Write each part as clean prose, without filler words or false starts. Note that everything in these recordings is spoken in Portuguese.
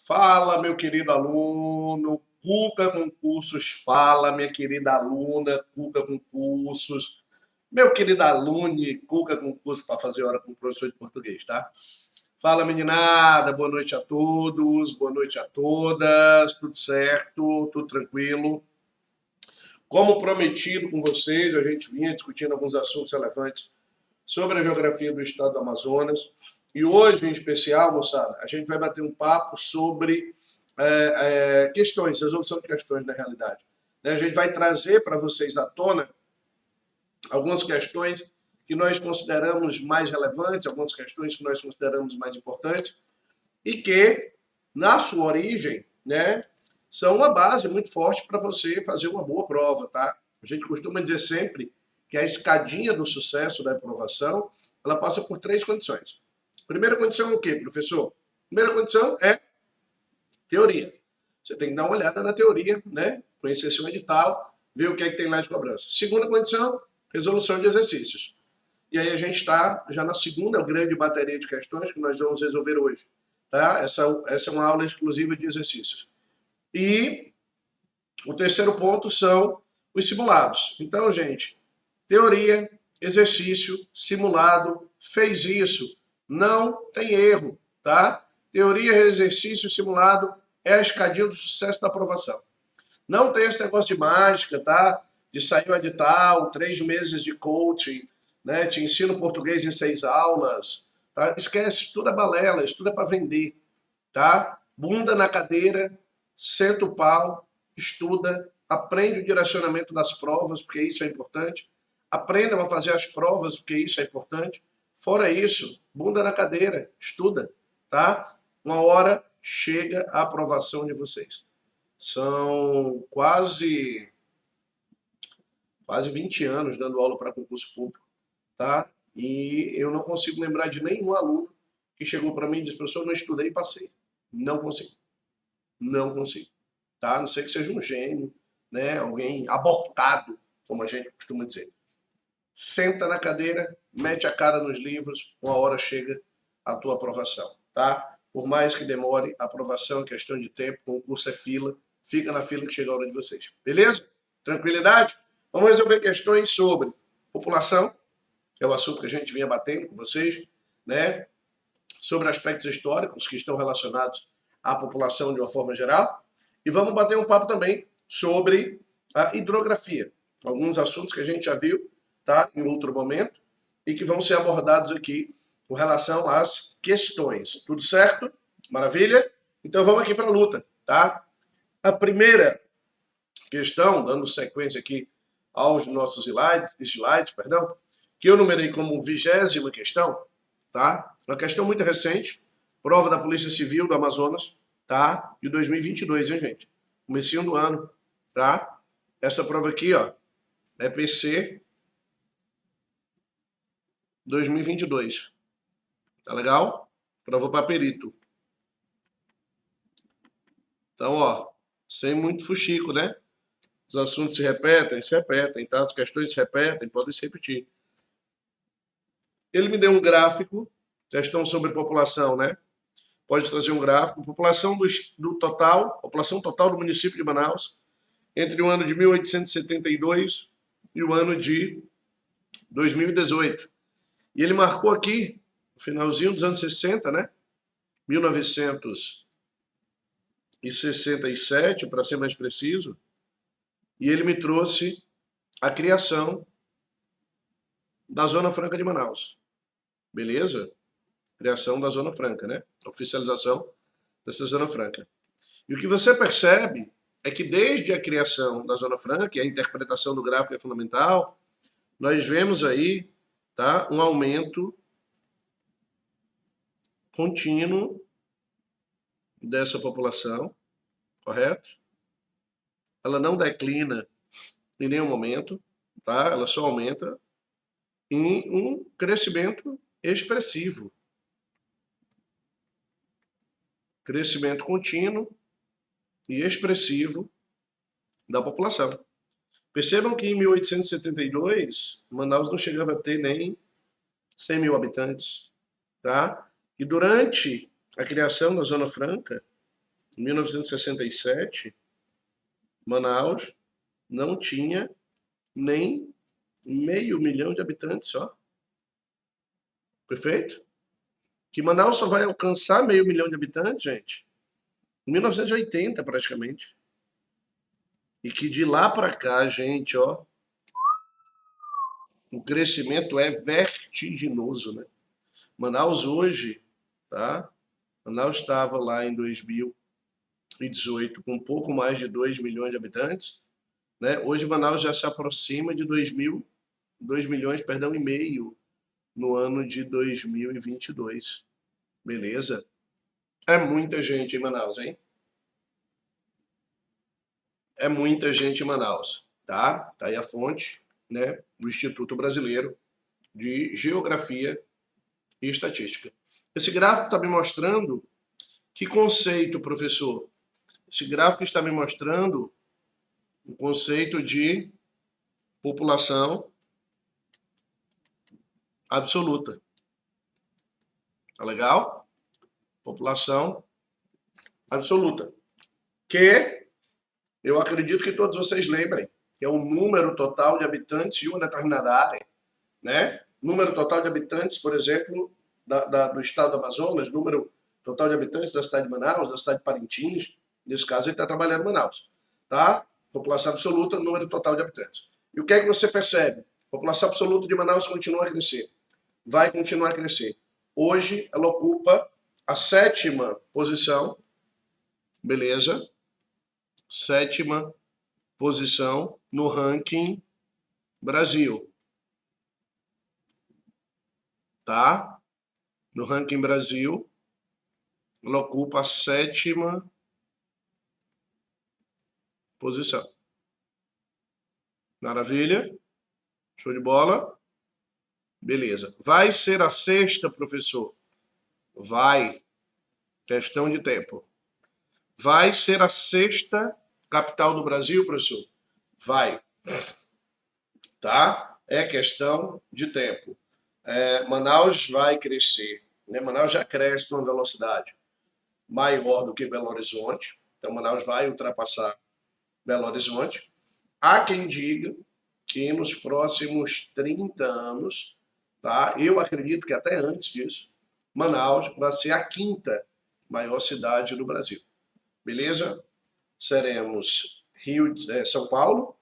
Fala, meu querido aluno, Cuca Concursos. Fala, minha querida aluna, Cuca Concursos. Meu querido alune, Cuca Concursos para fazer hora com o professor de português, tá? Fala, meninada, boa noite a todos, boa noite a todas, tudo certo, tudo tranquilo. Como prometido com vocês, a gente vinha discutindo alguns assuntos relevantes sobre a geografia do estado do Amazonas. E hoje, em especial, moçada, a gente vai bater um papo sobre questões, resolução de questões na realidade. Né? A gente vai trazer para vocês à tona algumas questões que nós consideramos mais relevantes, algumas questões que nós consideramos mais importantes e que, na sua origem, né, são uma base muito forte para você fazer uma boa prova, tá? A gente costuma dizer sempre que a escadinha do sucesso da aprovação, ela passa por três condições. Primeira condição é o quê, professor? Primeira condição é teoria. Você tem que dar uma olhada na teoria, né? Conhecer seu edital, ver o que é que tem lá de cobrança. Segunda condição, resolução de exercícios. E aí a gente está já na segunda grande bateria de questões que nós vamos resolver hoje. Tá? Essa é uma aula exclusiva de exercícios. E o terceiro ponto são os simulados. Então, gente, teoria, exercício, simulado, fez isso, não tem erro, tá? Teoria, exercício, simulado é a escadinha do sucesso da aprovação. Não tem esse negócio de mágica, tá? De sair o edital, 3 meses de coaching, né? Te ensino português em 6 aulas, tá? Esquece, tudo é balela, isso tudo é para vender, tá? Bunda na cadeira, senta o pau, estuda, aprende o direcionamento das provas, porque isso é importante. Aprendam a fazer as provas, porque isso é importante. Fora isso, bunda na cadeira, estuda, tá? Uma hora chega a aprovação de vocês. São quase 20 anos dando aula para concurso público, tá? E eu não consigo lembrar de nenhum aluno que chegou para mim e disse, professor, não estudei e passei. Não consigo. Não consigo. Tá? A não sei que seja um gênio, né? Alguém abortado, como a gente costuma dizer. Senta na cadeira, mete a cara nos livros, uma hora chega a tua aprovação, tá? Por mais que demore, a aprovação é questão de tempo, o concurso é fila, fica na fila que chega a hora de vocês. Beleza? Tranquilidade? Vamos resolver questões sobre população, que é o assunto que a gente vinha batendo com vocês, né? Sobre aspectos históricos que estão relacionados à população de uma forma geral. E vamos bater um papo também sobre a hidrografia. Alguns assuntos que a gente já viu, tá, em outro momento, e que vão ser abordados aqui com relação às questões. Tudo certo? Maravilha? Então vamos aqui para a luta, tá? A primeira questão, dando sequência aqui aos nossos slides, que eu numerei como 20ª questão, tá? Uma questão muito recente, prova da Polícia Civil do Amazonas, tá? De 2022, hein, gente? Comecinho do ano, tá? Essa prova aqui, ó, é PC 2022. Tá legal? Prova para perito. Então, ó, sem muito fuxico, né? Os assuntos se repetem, tá? As questões se repetem, podem se repetir. Ele me deu um gráfico, questão sobre população, né? Pode trazer um gráfico, população população total do município de Manaus, entre o ano de 1872 e o ano de 2018. E ele marcou aqui, no finalzinho dos anos 60, né? 1967, para ser mais preciso, e ele me trouxe a criação da Zona Franca de Manaus. Beleza? Criação da Zona Franca, né? Oficialização dessa Zona Franca. E o que você percebe é que desde a criação da Zona Franca, e a interpretação do gráfico é fundamental, nós vemos aí, tá, um aumento contínuo dessa população, correto? Ela não declina em nenhum momento, tá? Ela só aumenta em um crescimento expressivo. Crescimento contínuo e expressivo da população. Percebam que em 1872, Manaus não chegava a ter nem 100 mil habitantes, tá? E durante a criação da Zona Franca, Em 1967, Manaus não tinha nem 500.000 de habitantes só. Perfeito? Que Manaus só vai alcançar 500.000 de habitantes, gente, em 1980 praticamente. E que de lá para cá, gente, ó, o crescimento é vertiginoso, né? Manaus hoje, tá? Manaus estava lá em 2018 com um pouco mais de 2 milhões de habitantes, né? Hoje Manaus já se aproxima de 2 milhões, perdão, e meio no ano de 2022. Beleza? É muita gente em Manaus, hein? É muita gente em Manaus, tá? Tá aí a fonte, né, do Instituto Brasileiro de Geografia e Estatística. Esse gráfico está me mostrando que conceito, professor? Esse gráfico está me mostrando o conceito de população absoluta. Tá legal? População absoluta. Que eu acredito que todos vocês lembrem, que é o número total de habitantes de uma determinada área, né? Número total de habitantes, por exemplo, do estado do Amazonas, número total de habitantes da cidade de Manaus, da cidade de Parintins, nesse caso ele está trabalhando em Manaus, tá? População absoluta, número total de habitantes. E o que é que você percebe? A população absoluta de Manaus continua a crescer, vai continuar a crescer. Hoje ela ocupa a 7ª posição, beleza? 7ª posição no ranking Brasil, tá? No ranking Brasil, ela ocupa a 7ª posição. Maravilha? Show de bola? Beleza. Vai ser a 6ª, professor? Vai. Questão de tempo. Vai ser a 6ª capital do Brasil, professor? Vai. Tá? É questão de tempo. Manaus vai crescer, né? Manaus já cresce numa velocidade maior do que Belo Horizonte. Então, Manaus vai ultrapassar Belo Horizonte. Há quem diga que nos próximos 30 anos, tá? Eu acredito que até antes disso, Manaus vai ser a 5ª maior cidade do Brasil. Beleza? Seremos São Paulo,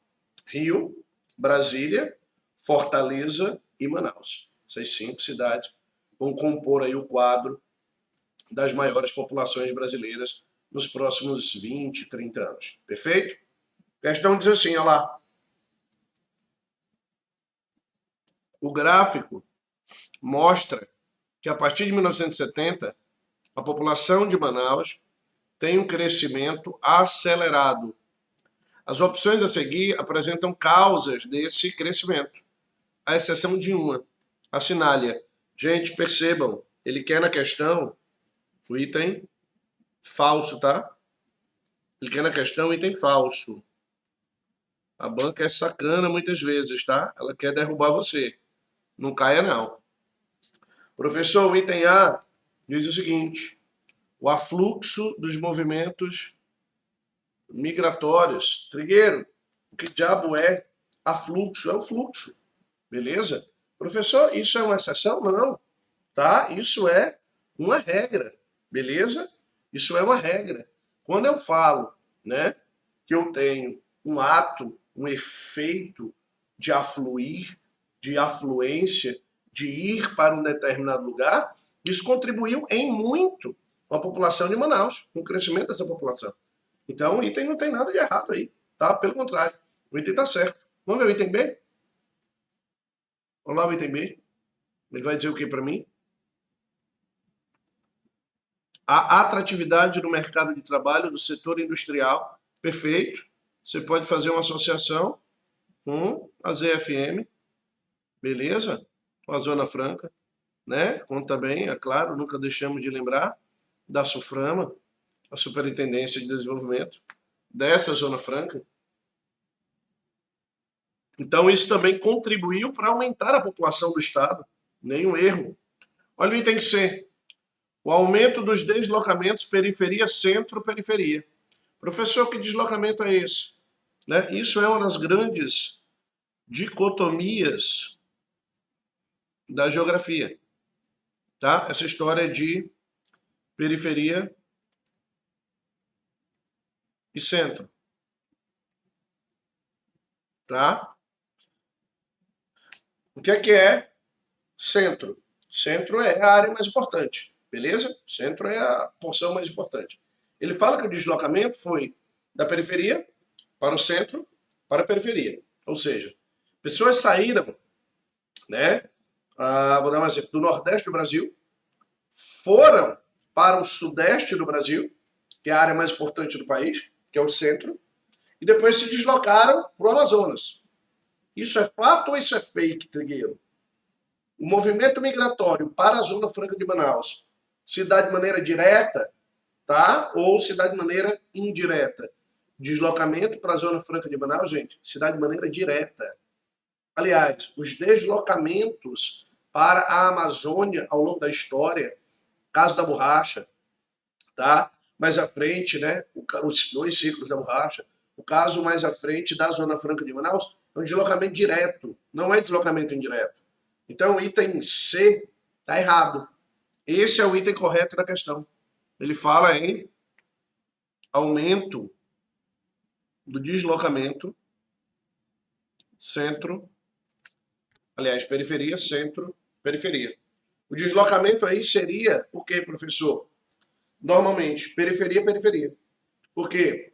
Rio, Brasília, Fortaleza e Manaus. Essas 5 cidades vão compor aí o quadro das maiores populações brasileiras nos próximos 20, 30 anos. Perfeito? A questão diz assim, olha lá. O gráfico mostra que a partir de 1970, a população de Manaus tem um crescimento acelerado. As opções a seguir apresentam causas desse crescimento, à exceção de uma, a Assinalia. Gente, percebam, ele quer na questão o item falso, tá? Ele quer na questão o item falso. A banca é sacana muitas vezes, tá? Ela quer derrubar você. Não caia, não. Professor, o item A diz o seguinte: o afluxo dos movimentos migratórios. Trigueiro, o que diabo é afluxo? É o fluxo. Beleza? Professor, isso é uma exceção? Não. Tá? Isso é uma regra. Beleza? Isso é uma regra. Quando eu falo, né, que eu tenho um ato, um efeito de afluir, de afluência, de ir para um determinado lugar, isso contribuiu em muito com a população de Manaus, com o crescimento dessa população. Então, o item não tem nada de errado aí, tá? Pelo contrário, o item está certo. Vamos ver o item B? Olá, o item B. Ele vai dizer o que para mim? A atratividade no mercado de trabalho do setor industrial. Perfeito. Você pode fazer uma associação com a ZFM, beleza? Com a Zona Franca, né? Conta bem, é claro, nunca deixamos de lembrar da SUFRAMA, a Superintendência de Desenvolvimento dessa Zona Franca. Então, isso também contribuiu para aumentar a população do Estado. Nenhum erro. Olha o item C. O aumento dos deslocamentos periferia-centro, periferia. Professor, que deslocamento é esse? Né? Isso é uma das grandes dicotomias da geografia. Tá? Essa história de periferia e centro. Tá? O que é centro? Centro é a área mais importante, beleza? Centro é a porção mais importante. Ele fala que o deslocamento foi da periferia para o centro, para a periferia. Ou seja, pessoas saíram, né? Vou dar um exemplo, do Nordeste do Brasil, foram para o Sudeste do Brasil, que é a área mais importante do país, que é o centro, e depois se deslocaram para o Amazonas. Isso é fato ou isso é fake, Trigueiro? O movimento migratório para a Zona Franca de Manaus se dá de maneira direta, tá? Ou se dá de maneira indireta? Deslocamento para a Zona Franca de Manaus, gente, se dá de maneira direta. Aliás, os deslocamentos para a Amazônia ao longo da história, caso da borracha, tá? Mais à frente, né? Os dois ciclos da borracha. O caso mais à frente da Zona Franca de Manaus é um deslocamento direto, não é deslocamento indireto. Então, o item C está errado. Esse é o item correto da questão. Ele fala em aumento do deslocamento centro, aliás, periferia, centro, periferia. O deslocamento aí seria o que, professor? Normalmente, periferia, periferia. Porque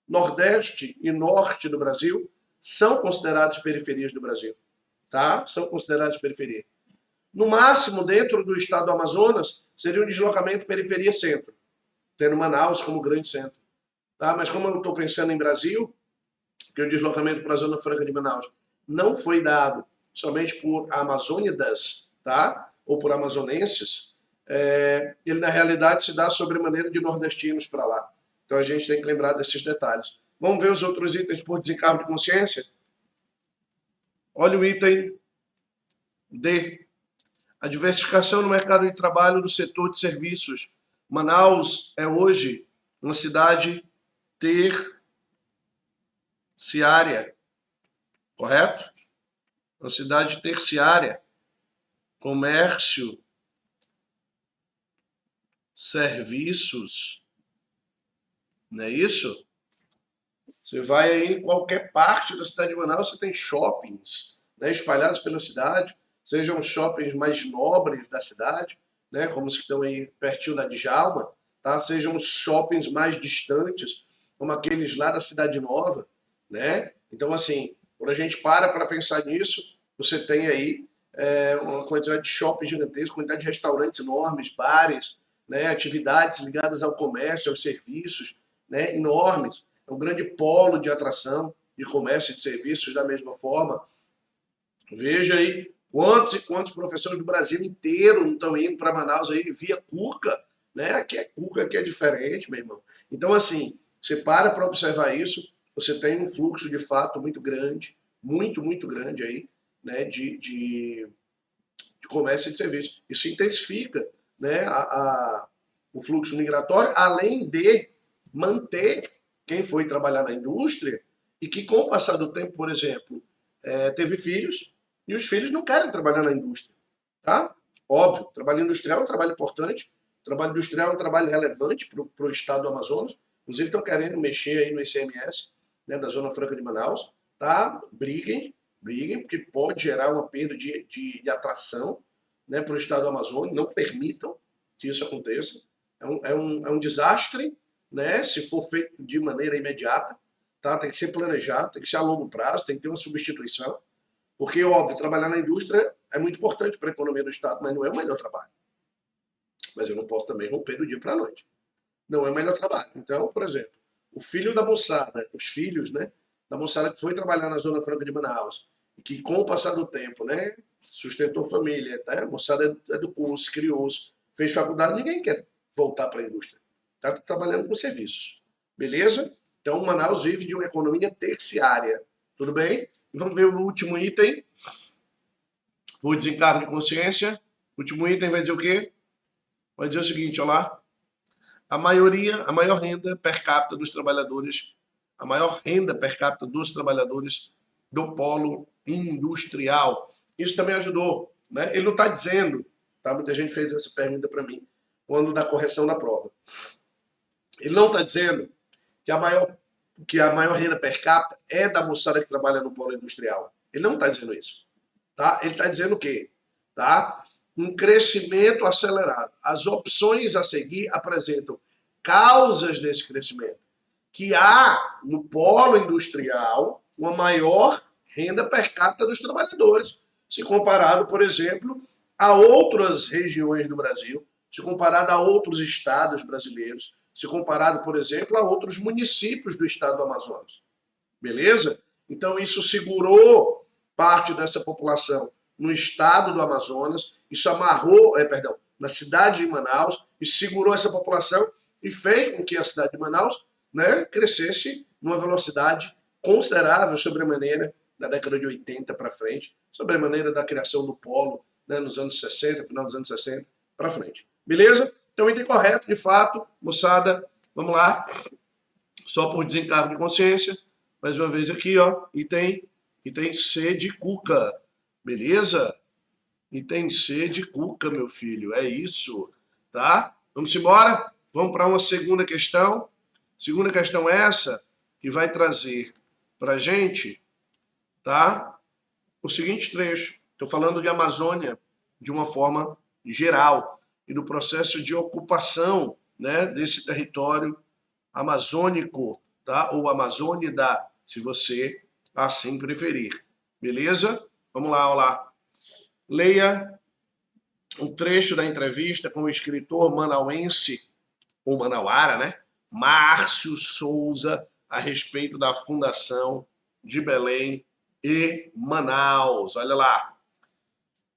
Nordeste e Norte do Brasil são considerados periferias do Brasil. Tá? São considerados periferia. No máximo, dentro do estado do Amazonas, seria um deslocamento periferia-centro, tendo Manaus como grande centro. Tá? Mas como eu estou pensando em Brasil, que o deslocamento para a Zona Franca de Manaus não foi dado somente por amazônidas, tá? Ou por amazonenses, ele na realidade se dá sobremaneira de nordestinos para lá. Então a gente tem que lembrar desses detalhes. Vamos ver os outros itens por desencargo de consciência? Olha o item D. A diversificação no mercado de trabalho do setor de serviços. Manaus é hoje uma cidade terciária, correto? Uma cidade terciária. Comércio, serviços, não é isso? Você vai aí em qualquer parte da cidade de Manaus, você tem shoppings, né, espalhados pela cidade, sejam os shoppings mais nobres da cidade, né, como os que estão aí pertinho da Djalma, tá? Sejam os shoppings mais distantes, como aqueles lá da Cidade Nova, né? Então, assim, quando a gente para pensar nisso, você tem aí uma quantidade de shoppings gigantescos, quantidade de restaurantes enormes, bares, né, atividades ligadas ao comércio, aos serviços, né, enormes. É um grande polo de atração, de comércio e de serviços da mesma forma. Veja aí quantos e quantos professores do Brasil inteiro não estão indo para Manaus aí via Cuca, né? Aqui é Cuca, aqui é diferente, meu irmão. Então, assim, você para observar isso, você tem um fluxo de fato muito grande, muito grande aí, né? De comércio e de serviço. Isso intensifica, né? O fluxo migratório, além de manter quem foi trabalhar na indústria e que, com o passar do tempo, por exemplo, teve filhos e os filhos não querem trabalhar na indústria. Tá? Óbvio, trabalho industrial é um trabalho importante, trabalho industrial é um trabalho relevante para o estado do Amazonas, inclusive estão querendo mexer aí no ICMS, né, da Zona Franca de Manaus. Tá? Briguem, porque pode gerar uma perda de atração, né, para o estado do Amazonas, não permitam que isso aconteça. É um desastre, né, se for feito de maneira imediata, tá? Tem que ser planejado, tem que ser a longo prazo, tem que ter uma substituição, porque, óbvio, trabalhar na indústria é muito importante para a economia do Estado, mas não é o melhor trabalho. Mas eu não posso também romper do dia para a noite. Não é o melhor trabalho. Então, por exemplo, o filho da moçada, os filhos, né, da moçada que foi trabalhar na Zona Franca de Manaus, e que com o passar do tempo, né, sustentou família, tá? A moçada educou-se, criou-se, fez faculdade, ninguém quer voltar para a indústria. Está trabalhando com serviços. Beleza? Então, Manaus vive de uma economia terciária. Tudo bem? E vamos ver o último item. O desencargo de consciência. O último item vai dizer o quê? vai dizer o seguinte, olha lá, a maior renda per capita dos trabalhadores, a maior renda per capita dos trabalhadores do polo industrial. Isso também ajudou, né? Ele não está dizendo, tá? Muita gente fez essa pergunta para mim, quando da correção da prova. Ele não está dizendo que a maior renda per capita é da moçada que trabalha no polo industrial. Ele não está dizendo isso. Tá? Ele está dizendo o quê? Tá? Um crescimento acelerado. As opções a seguir apresentam causas desse crescimento. Que há no polo industrial uma maior renda per capita dos trabalhadores, se comparado, por exemplo, a outras regiões do Brasil, se comparado a outros estados brasileiros, se comparado, por exemplo, a outros municípios do estado do Amazonas. Beleza? Então isso segurou parte dessa população no estado do Amazonas, isso amarrou, na cidade de Manaus, e segurou essa população e fez com que a cidade de Manaus, né, crescesse numa velocidade considerável, sobremaneira da década de 80 para frente, sobremaneira da criação do polo, né, nos anos 60, final dos anos 60 para frente. Beleza? Então, item correto, de fato, moçada, vamos lá. Só por desencargo de consciência, mais uma vez aqui, ó, item C de Cuca, beleza? Item C de Cuca, meu filho, é isso, tá? Vamos embora? Vamos para uma segunda questão. Segunda questão essa, que vai trazer para a gente, tá? O seguinte trecho. Estou falando de Amazônia de uma forma geral e do processo de ocupação, né, desse território amazônico, tá? Ou amazônida, se você assim preferir. Beleza? Vamos lá, olha lá. Leia um trecho da entrevista com o escritor manauense, ou manauara, né? Márcio Souza, a respeito da fundação de Belém e Manaus. Olha lá.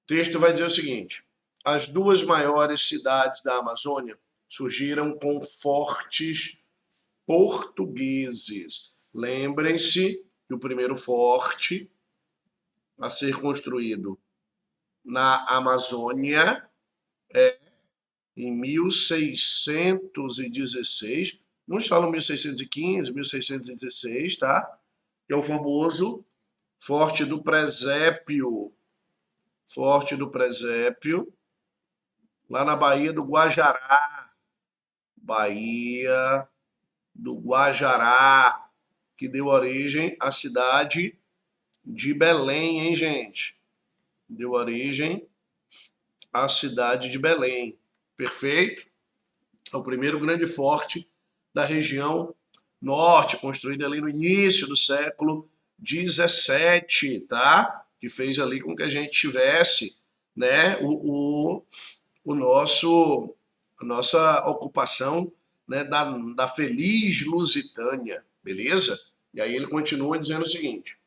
O texto vai dizer o seguinte: as duas maiores cidades da Amazônia surgiram com fortes portugueses. Lembrem-se que o primeiro forte a ser construído na Amazônia é em 1616, muitos falam 1615, 1616, tá? Que é o famoso Forte do Presépio. Forte do Presépio, lá na Baía do Guajará. Baía do Guajará, que deu origem à cidade de Belém, hein, gente? Deu origem à cidade de Belém. Perfeito? É o primeiro grande forte da região norte, construído ali no início do século XVII, tá? Que fez ali com que a gente tivesse, né, a nossa ocupação, né, da feliz Lusitânia, beleza? E aí ele continua dizendo o seguinte: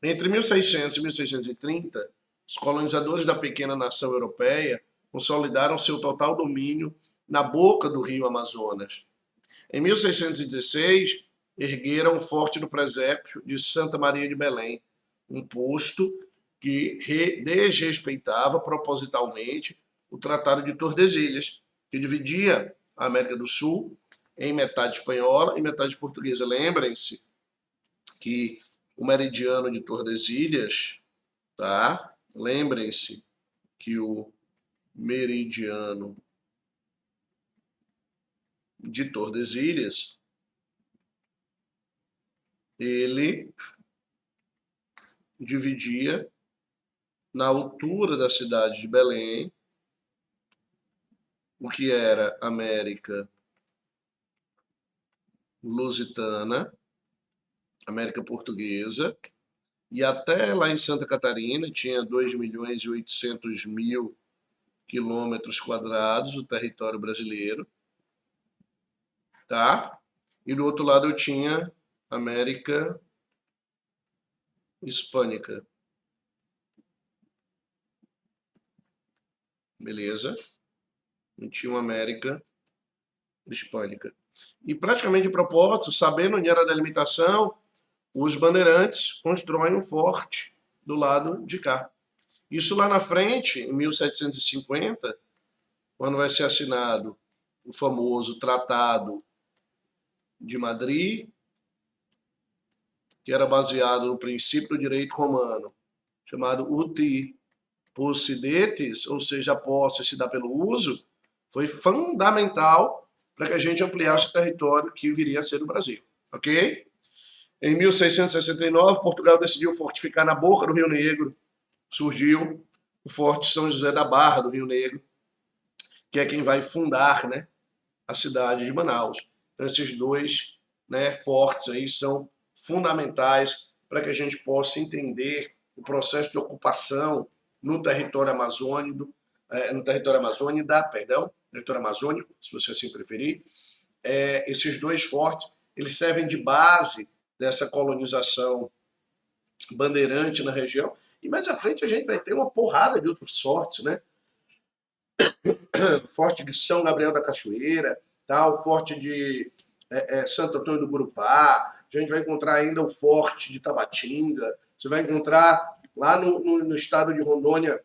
entre 1600 e 1630, os colonizadores da pequena nação europeia consolidaram seu total domínio na boca do rio Amazonas. Em 1616, ergueram o Forte do Presépio de Santa Maria de Belém, um posto que desrespeitava propositalmente o Tratado de Tordesilhas, que dividia a América do Sul em metade espanhola e metade portuguesa. Lembrem-se que o meridiano de Tordesilhas, tá? Lembrem-se que o meridiano de Tordesilhas, ele dividia na altura da cidade de Belém o que era América Lusitana, América Portuguesa, e até lá em Santa Catarina tinha 2.800.000 quilômetros quadrados o território brasileiro, tá? E do outro lado eu tinha América Hispânica. Beleza? E tinha uma América Hispânica. E praticamente de propósito, sabendo onde era a delimitação, os bandeirantes constroem um forte do lado de cá. Isso lá na frente, em 1750, quando vai ser assinado o famoso Tratado de Madrid, que era baseado no princípio do direito romano, chamado uti possidetis, ou seja, a posse se dá pelo uso, foi fundamental para que a gente ampliasse o território que viria a ser o Brasil, ok? Em 1669, Portugal decidiu fortificar na boca do Rio Negro, surgiu o Forte São José da Barra do Rio Negro, que é quem vai fundar, né, a cidade de Manaus. Então, esses dois, né, fortes aí são fundamentais para que a gente possa entender o processo de ocupação no território amazônico, território amazônico, se você assim preferir. Esses dois fortes, eles servem de base dessa colonização bandeirante na região, e mais à frente a gente vai ter uma porrada de outros fortes, né? O Forte de São Gabriel da Cachoeira, tá? O Forte de Santo Antônio do Gurupá, a gente vai encontrar ainda o Forte de Tabatinga, você vai encontrar lá no estado de Rondônia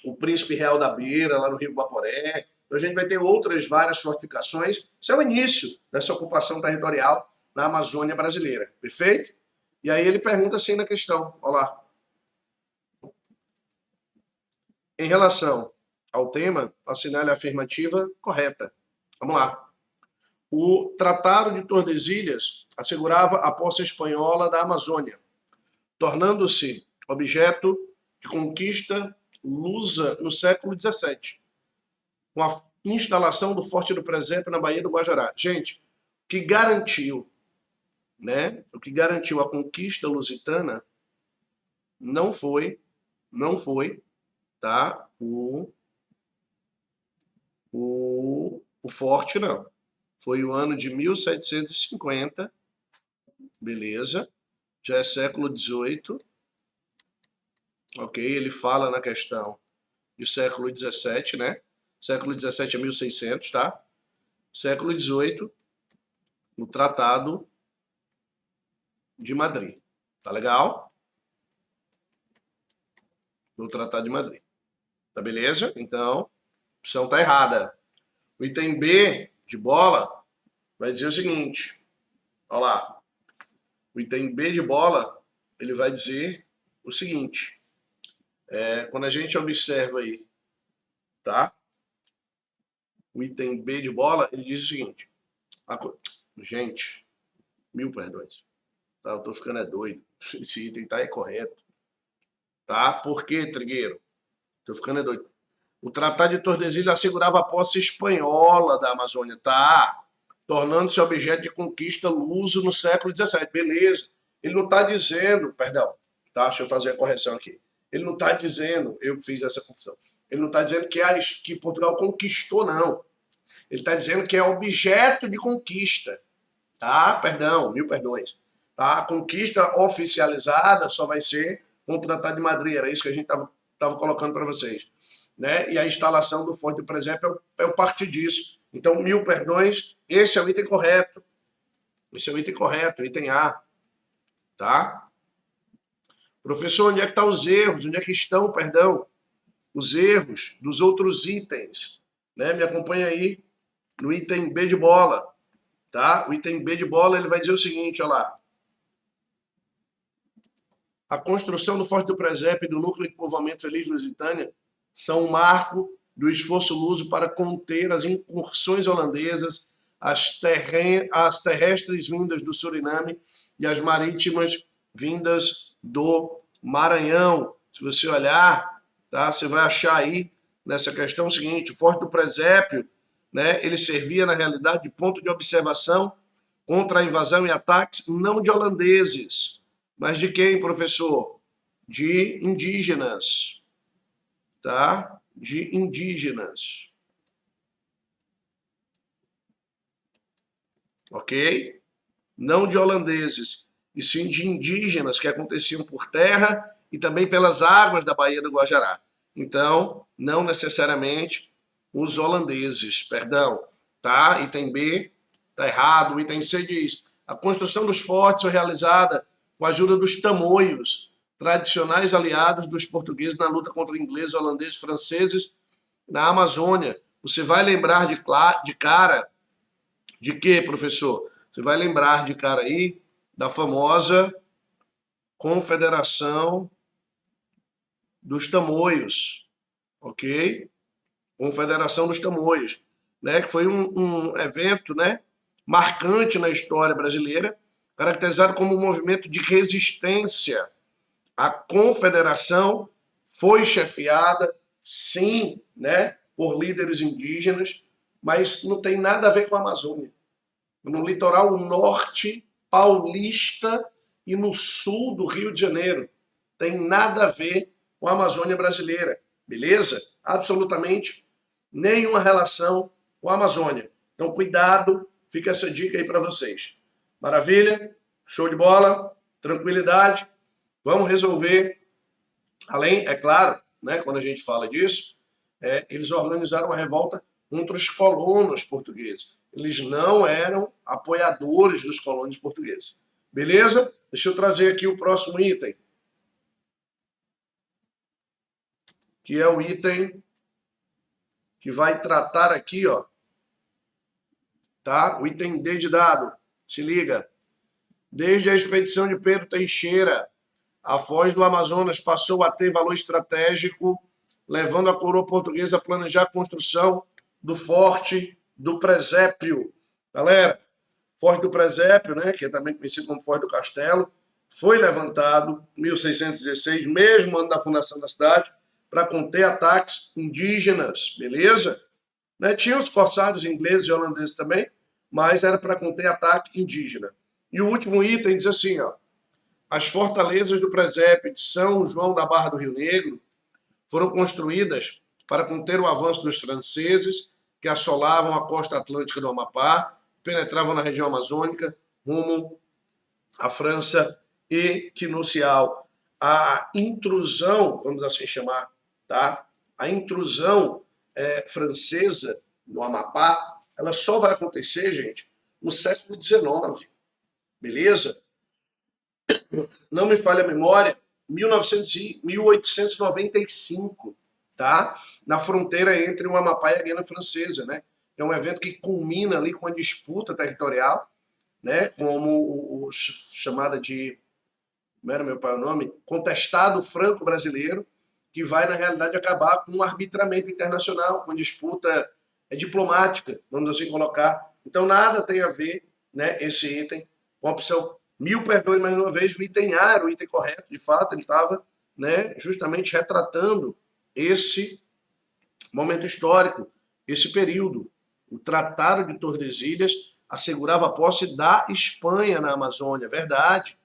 o Príncipe Real da Beira, lá no Rio Guaporé. Então a gente vai ter outras várias fortificações. Isso é o início dessa ocupação territorial na Amazônia brasileira, perfeito? E aí ele pergunta assim na questão, olha lá. Em relação ao tema, assinale a afirmativa correta. Vamos lá. O Tratado de Tordesilhas assegurava a posse espanhola da Amazônia, tornando-se objeto de conquista lusa no século XVII, com a instalação do Forte do Presépio na Baía do Guajará. Gente, o que garantiu, né? O que garantiu a conquista lusitana não foi, tá? O forte, não. Foi o ano de 1750, beleza, já é século XVIII, ok? Ele fala na questão de século XVII, né? Século XVII é 1600, tá? Século XVIII, no Tratado de Madrid, tá legal? No Tratado de Madrid, tá beleza? Então, a opção tá errada. O item B de bola vai dizer o seguinte, olha lá, o item B de bola, ele vai dizer o seguinte, quando a gente observa aí, tá? O item B de bola, ele diz o seguinte, gente, 1000 perdões, tá? Eu tô ficando doido, esse item tá correto, tá? Por quê, Trigueiro? Tô ficando doido. O Tratado de Tordesilhas assegurava a posse espanhola da Amazônia, tá? Tornando-se objeto de conquista luso no século XVII. Beleza. Ele não está dizendo, perdão, tá? Deixa eu fazer a correção aqui. Ele não está dizendo, eu fiz essa confusão, ele não está dizendo que Portugal conquistou, não. Ele está dizendo que é objeto de conquista, tá? Perdão, 1000 perdões. Tá? A conquista oficializada só vai ser com o Tratado de Madrid, era isso que a gente estava colocando para vocês. Né? E a instalação do Forte do Presépio é o parte disso. Então, 1000 perdões, esse é o item correto. Esse é o item correto, item A. Tá? Professor, onde é que estão os erros? Onde é que estão, perdão, os erros dos outros itens? Né? Me acompanha aí no item B de bola. Tá? O item B de bola ele vai dizer o seguinte, olha lá. A construção do Forte do Presépio e do núcleo de povoamento Feliz Lusitânia são um marco do esforço luso para conter as incursões holandesas, as terrestres vindas do Suriname e as marítimas vindas do Maranhão. Se você olhar, tá, você vai achar aí nessa questão o seguinte, o Forte do Presépio, né, ele servia na realidade de ponto de observação contra a invasão e ataques não de holandeses, mas de quem, professor? De indígenas. Tá? De indígenas. Ok? Não de holandeses, e sim de indígenas que aconteciam por terra e também pelas águas da Baía do Guajará. Então, não necessariamente os holandeses, perdão. Tá? Item B, tá errado. O item C diz, a construção dos fortes foi realizada com a ajuda dos tamoios, tradicionais aliados dos portugueses na luta contra ingleses, holandeses, franceses na Amazônia, você vai lembrar de cara de quê, professor? Você vai lembrar de cara aí da famosa Confederação dos Tamoios, ok? Confederação dos Tamoios, né? Que foi um evento, né, marcante na história brasileira, caracterizado como um movimento de resistência. A confederação foi chefiada, sim, né, por líderes indígenas, mas não tem nada a ver com a Amazônia. No litoral norte paulista e no sul do Rio de Janeiro. Tem nada a ver com a Amazônia brasileira, beleza? Absolutamente nenhuma relação com a Amazônia. Então, cuidado, fica essa dica aí para vocês. Maravilha? Show de bola? Tranquilidade? Vamos resolver. Além, é claro, né, quando a gente fala disso, eles organizaram uma revolta contra os colonos portugueses. Eles não eram apoiadores dos colonos portugueses. Beleza? Deixa eu trazer aqui o próximo item, que é o item que vai tratar aqui, ó, tá? O item D de dado. Se liga. Desde a expedição de Pedro Teixeira, a foz do Amazonas passou a ter valor estratégico, levando a coroa portuguesa a planejar a construção do Forte do Presépio. Galera, Forte do Presépio, né, que é também conhecido como Forte do Castelo, foi levantado em 1616, mesmo ano da fundação da cidade, para conter ataques indígenas, beleza? Né? Tinha os corsários ingleses e holandeses também, mas era para conter ataque indígena. E o último item diz assim, ó, as fortalezas do presépio de São João da Barra do Rio Negro foram construídas para conter o avanço dos franceses que assolavam a costa atlântica do Amapá, penetravam na região amazônica, rumo à França equinocial. A intrusão, vamos assim chamar, tá? A intrusão francesa no Amapá, ela só vai acontecer, gente, no século XIX, beleza? Não me falha a memória, 1895, tá? Na fronteira entre o Amapá e a Guiana Francesa, né? É um evento que culmina ali com a disputa territorial, né? Como o chamada de, como era meu pai o nome? Contestado franco-brasileiro, que vai, na realidade, acabar com um arbitramento internacional, com disputa diplomática, vamos assim colocar. Então, nada tem a ver, né, esse item com a opção. Mil perdões mais uma vez, o item A era o item correto, de fato, ele estava, né, justamente retratando esse momento histórico, esse período. O Tratado de Tordesilhas assegurava a posse da Espanha na Amazônia, verdade,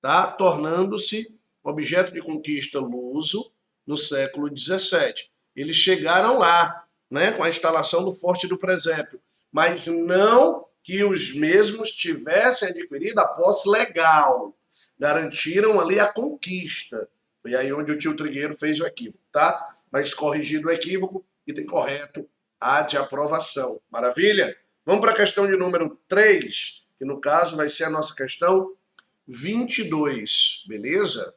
tá? Tornando-se objeto de conquista luso no século XVII. Eles chegaram lá, né, com a instalação do Forte do Presépio, mas não que os mesmos tivessem adquirido a posse legal. Garantiram ali a conquista. Foi aí onde o tio Trigueiro fez o equívoco, tá? Mas corrigido o equívoco, item correto, a de aprovação. Maravilha? Vamos para a questão de número 3, que no caso vai ser a nossa questão 22, beleza?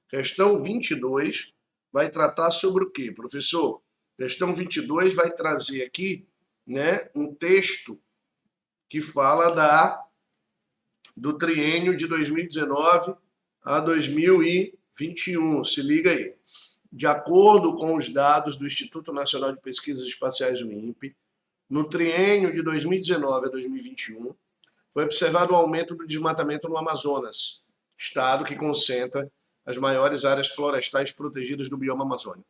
Questão 22 vai tratar sobre o quê, professor? Questão 22 vai trazer aqui, né, um texto que fala do triênio de 2019 a 2021. Se liga aí. De acordo com os dados do Instituto Nacional de Pesquisas Espaciais, o INPE, no triênio de 2019 a 2021, foi observado o aumento do desmatamento no Amazonas, estado que concentra as maiores áreas florestais protegidas do bioma amazônico.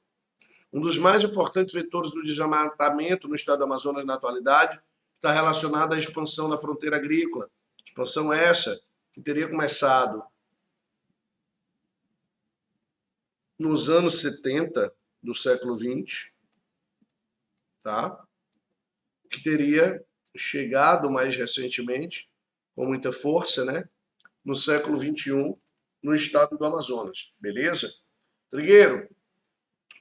Um dos mais importantes vetores do desmatamento no estado do Amazonas na atualidade está relacionado à expansão da fronteira agrícola. Expansão essa que teria começado nos anos 70 do século XX, tá? Que teria chegado mais recentemente, com muita força, né? No século XXI, no estado do Amazonas. Beleza? Trigueiro,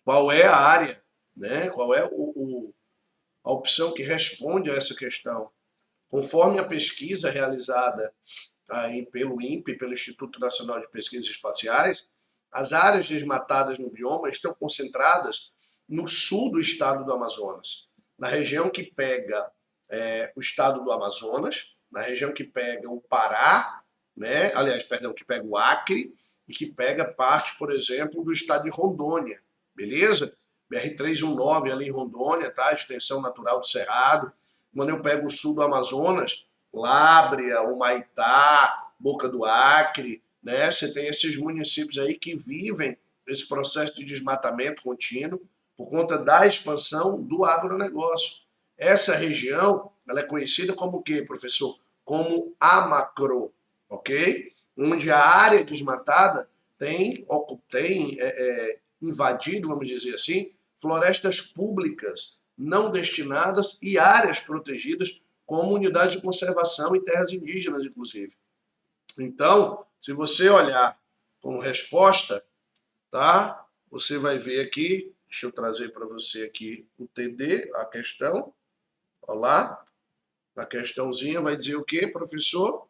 qual é a área, né? Qual é a opção que responde a essa questão? Conforme a pesquisa realizada aí pelo INPE, pelo Instituto Nacional de Pesquisas Espaciais, as áreas desmatadas no bioma estão concentradas no sul do estado do Amazonas. na região que pega o estado do Amazonas, na região que pega o Pará, né? Aliás, perdão, que pega o Acre e que pega parte, por exemplo, do estado de Rondônia, beleza? BR-319 ali em Rondônia, tá? Extensão natural do Cerrado. Quando eu pego o sul do Amazonas, Lábrea, Humaitá, Boca do Acre, né? Você tem esses municípios aí que vivem esse processo de desmatamento contínuo por conta da expansão do agronegócio. Essa região, ela é conhecida como o quê, professor? Como Amacro, ok? Onde a área desmatada tem invadido, vamos dizer assim, florestas públicas não destinadas e áreas protegidas como unidades de conservação e terras indígenas, inclusive. Então, se você olhar como resposta, tá? Você vai ver aqui, deixa eu trazer para você aqui o TD, a questão. Olha lá, a questãozinha vai dizer o quê, professor?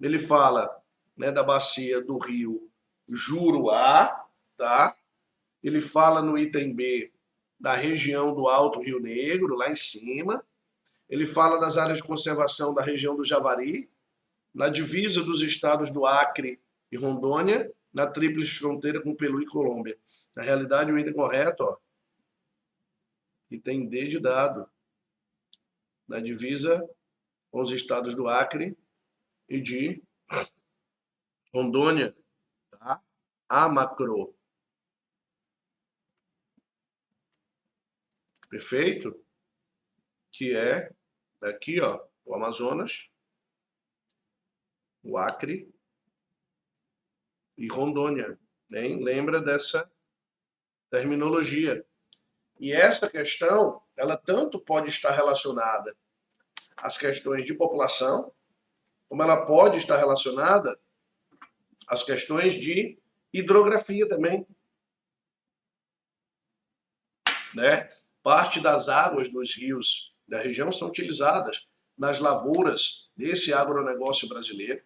Ele fala, né, da bacia do rio Juruá, tá? Ele fala no item B da região do Alto Rio Negro, lá em cima. Ele fala das áreas de conservação da região do Javari, na divisa dos estados do Acre e Rondônia, na tríplice fronteira com Peru e Colômbia. Na realidade, o item correto, ó, item D de dado, na divisa com os estados do Acre e de Rondônia, tá? Amacro. Perfeito? Que é aqui, ó, o Amazonas, o Acre e Rondônia. Nem lembra dessa terminologia. E essa questão, ela tanto pode estar relacionada às questões de população, como ela pode estar relacionada às questões de hidrografia também, né? Parte das águas dos rios da região são utilizadas nas lavouras desse agronegócio brasileiro.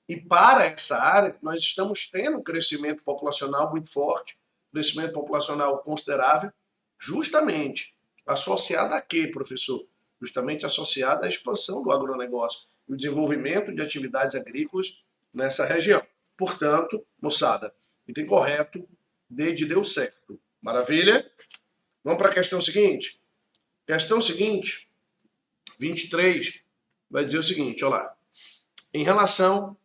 E para essa área, nós estamos tendo um crescimento populacional muito forte, crescimento populacional considerável, justamente associado a quê, professor? Justamente associado à expansão do agronegócio e o desenvolvimento de atividades agrícolas nessa região. Portanto, moçada, item correto, D de deu certo. Maravilha? Vamos para a questão seguinte? Questão seguinte, 23, vai dizer o seguinte, olha lá. Em relação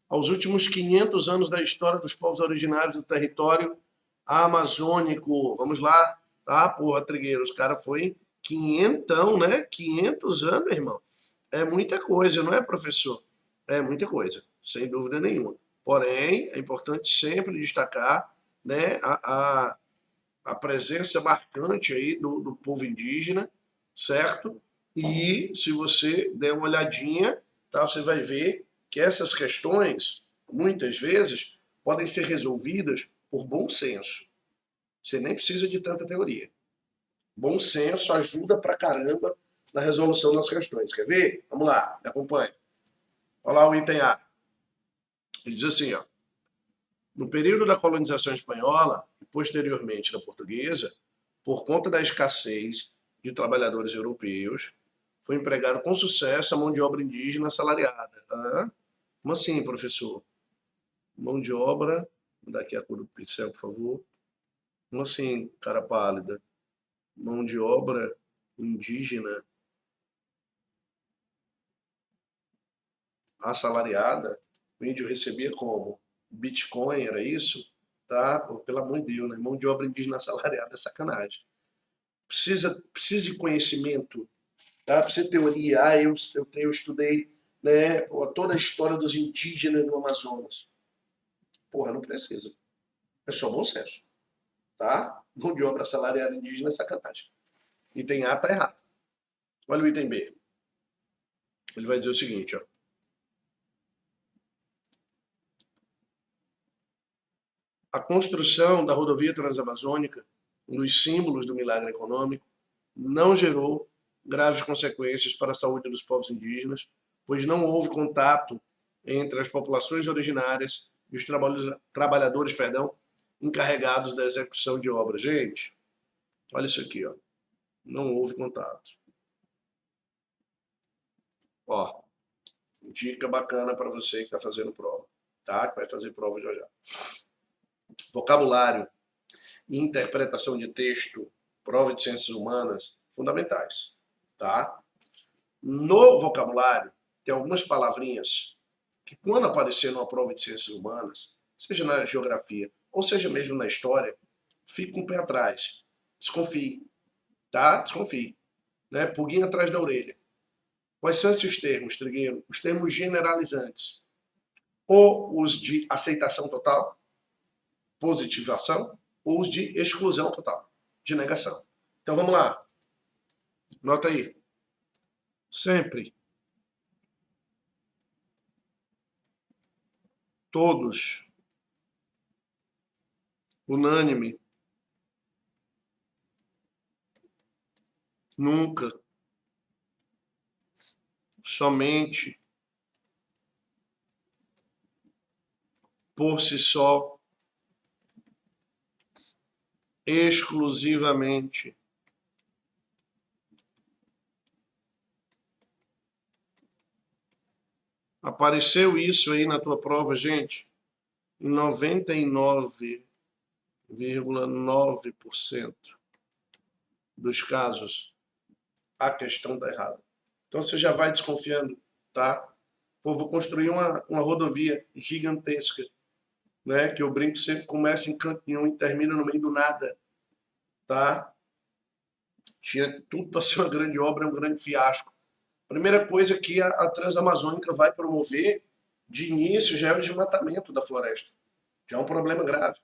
aos últimos 500 anos da história dos povos originários do território amazônico. Vamos lá, tá? Porra, Trigueiro, os caras foi 500, né? 500 anos, meu irmão. É muita coisa, não é, professor? É muita coisa, sem dúvida nenhuma. Porém, é importante sempre destacar, né, a presença marcante aí do povo indígena, certo? E se você der uma olhadinha, tá, você vai ver que essas questões, muitas vezes, podem ser resolvidas por bom senso. Você nem precisa de tanta teoria. Bom senso ajuda pra caramba na resolução das questões. Quer ver? Vamos lá, me acompanha. Olha lá o item A. Ele diz assim, ó. No período da colonização espanhola e posteriormente da portuguesa, por conta da escassez de trabalhadores europeus, foi empregado com sucesso a mão de obra indígena assalariada. Ah, como assim, professor? Mão de obra, vou dar aqui a cor do pincel, por favor. Como assim, cara pálida? Mão de obra indígena assalariada? O índio recebia como? Bitcoin, era isso? Tá? Pô, pelo amor de Deus, né? Mão de obra indígena assalariada é sacanagem. Precisa de conhecimento, tá? Precisa de teoria. Ah, eu estudei, né, toda a história dos indígenas no Amazonas. Porra, não precisa. É só bom senso, tá? Mão de obra assalariada indígena é sacanagem. Item A tá errado. Olha o item B. Ele vai dizer o seguinte, ó. A construção da rodovia transamazônica, um dos símbolos do milagre econômico, não gerou graves consequências para a saúde dos povos indígenas, pois não houve contato entre as populações originárias e os trabalhadores, encarregados da execução de obras. Gente, olha isso aqui, ó. Não houve contato. Ó, dica bacana para você que está fazendo prova, tá? Que vai fazer prova já já. Vocabulário e interpretação de texto, prova de ciências humanas, fundamentais, tá? No vocabulário, tem algumas palavrinhas que, quando aparecer numa prova de ciências humanas, seja na geografia ou seja mesmo na história, fique com o pé atrás. Desconfie, tá? Desconfie. Né? Pulguinha atrás da orelha. Quais são esses termos, Trigueiro? Os termos generalizantes. Ou os de aceitação total, positivação, ou os de exclusão total, de negação. Então vamos lá. Nota aí. Sempre. Todos. Unânime. Nunca. Somente. Por si só. Exclusivamente. Apareceu isso aí na tua prova, gente? Em 99,9% dos casos, a questão está errada. Então você já vai desconfiando, tá? Pô, vou construir uma rodovia gigantesca, né? Que eu brinco sempre começa em Campinho e termina no meio do nada, tá? Tinha tudo para ser uma grande obra, um grande fiasco. Primeira coisa que a Transamazônica vai promover de início já é o desmatamento da floresta. Já é um problema grave.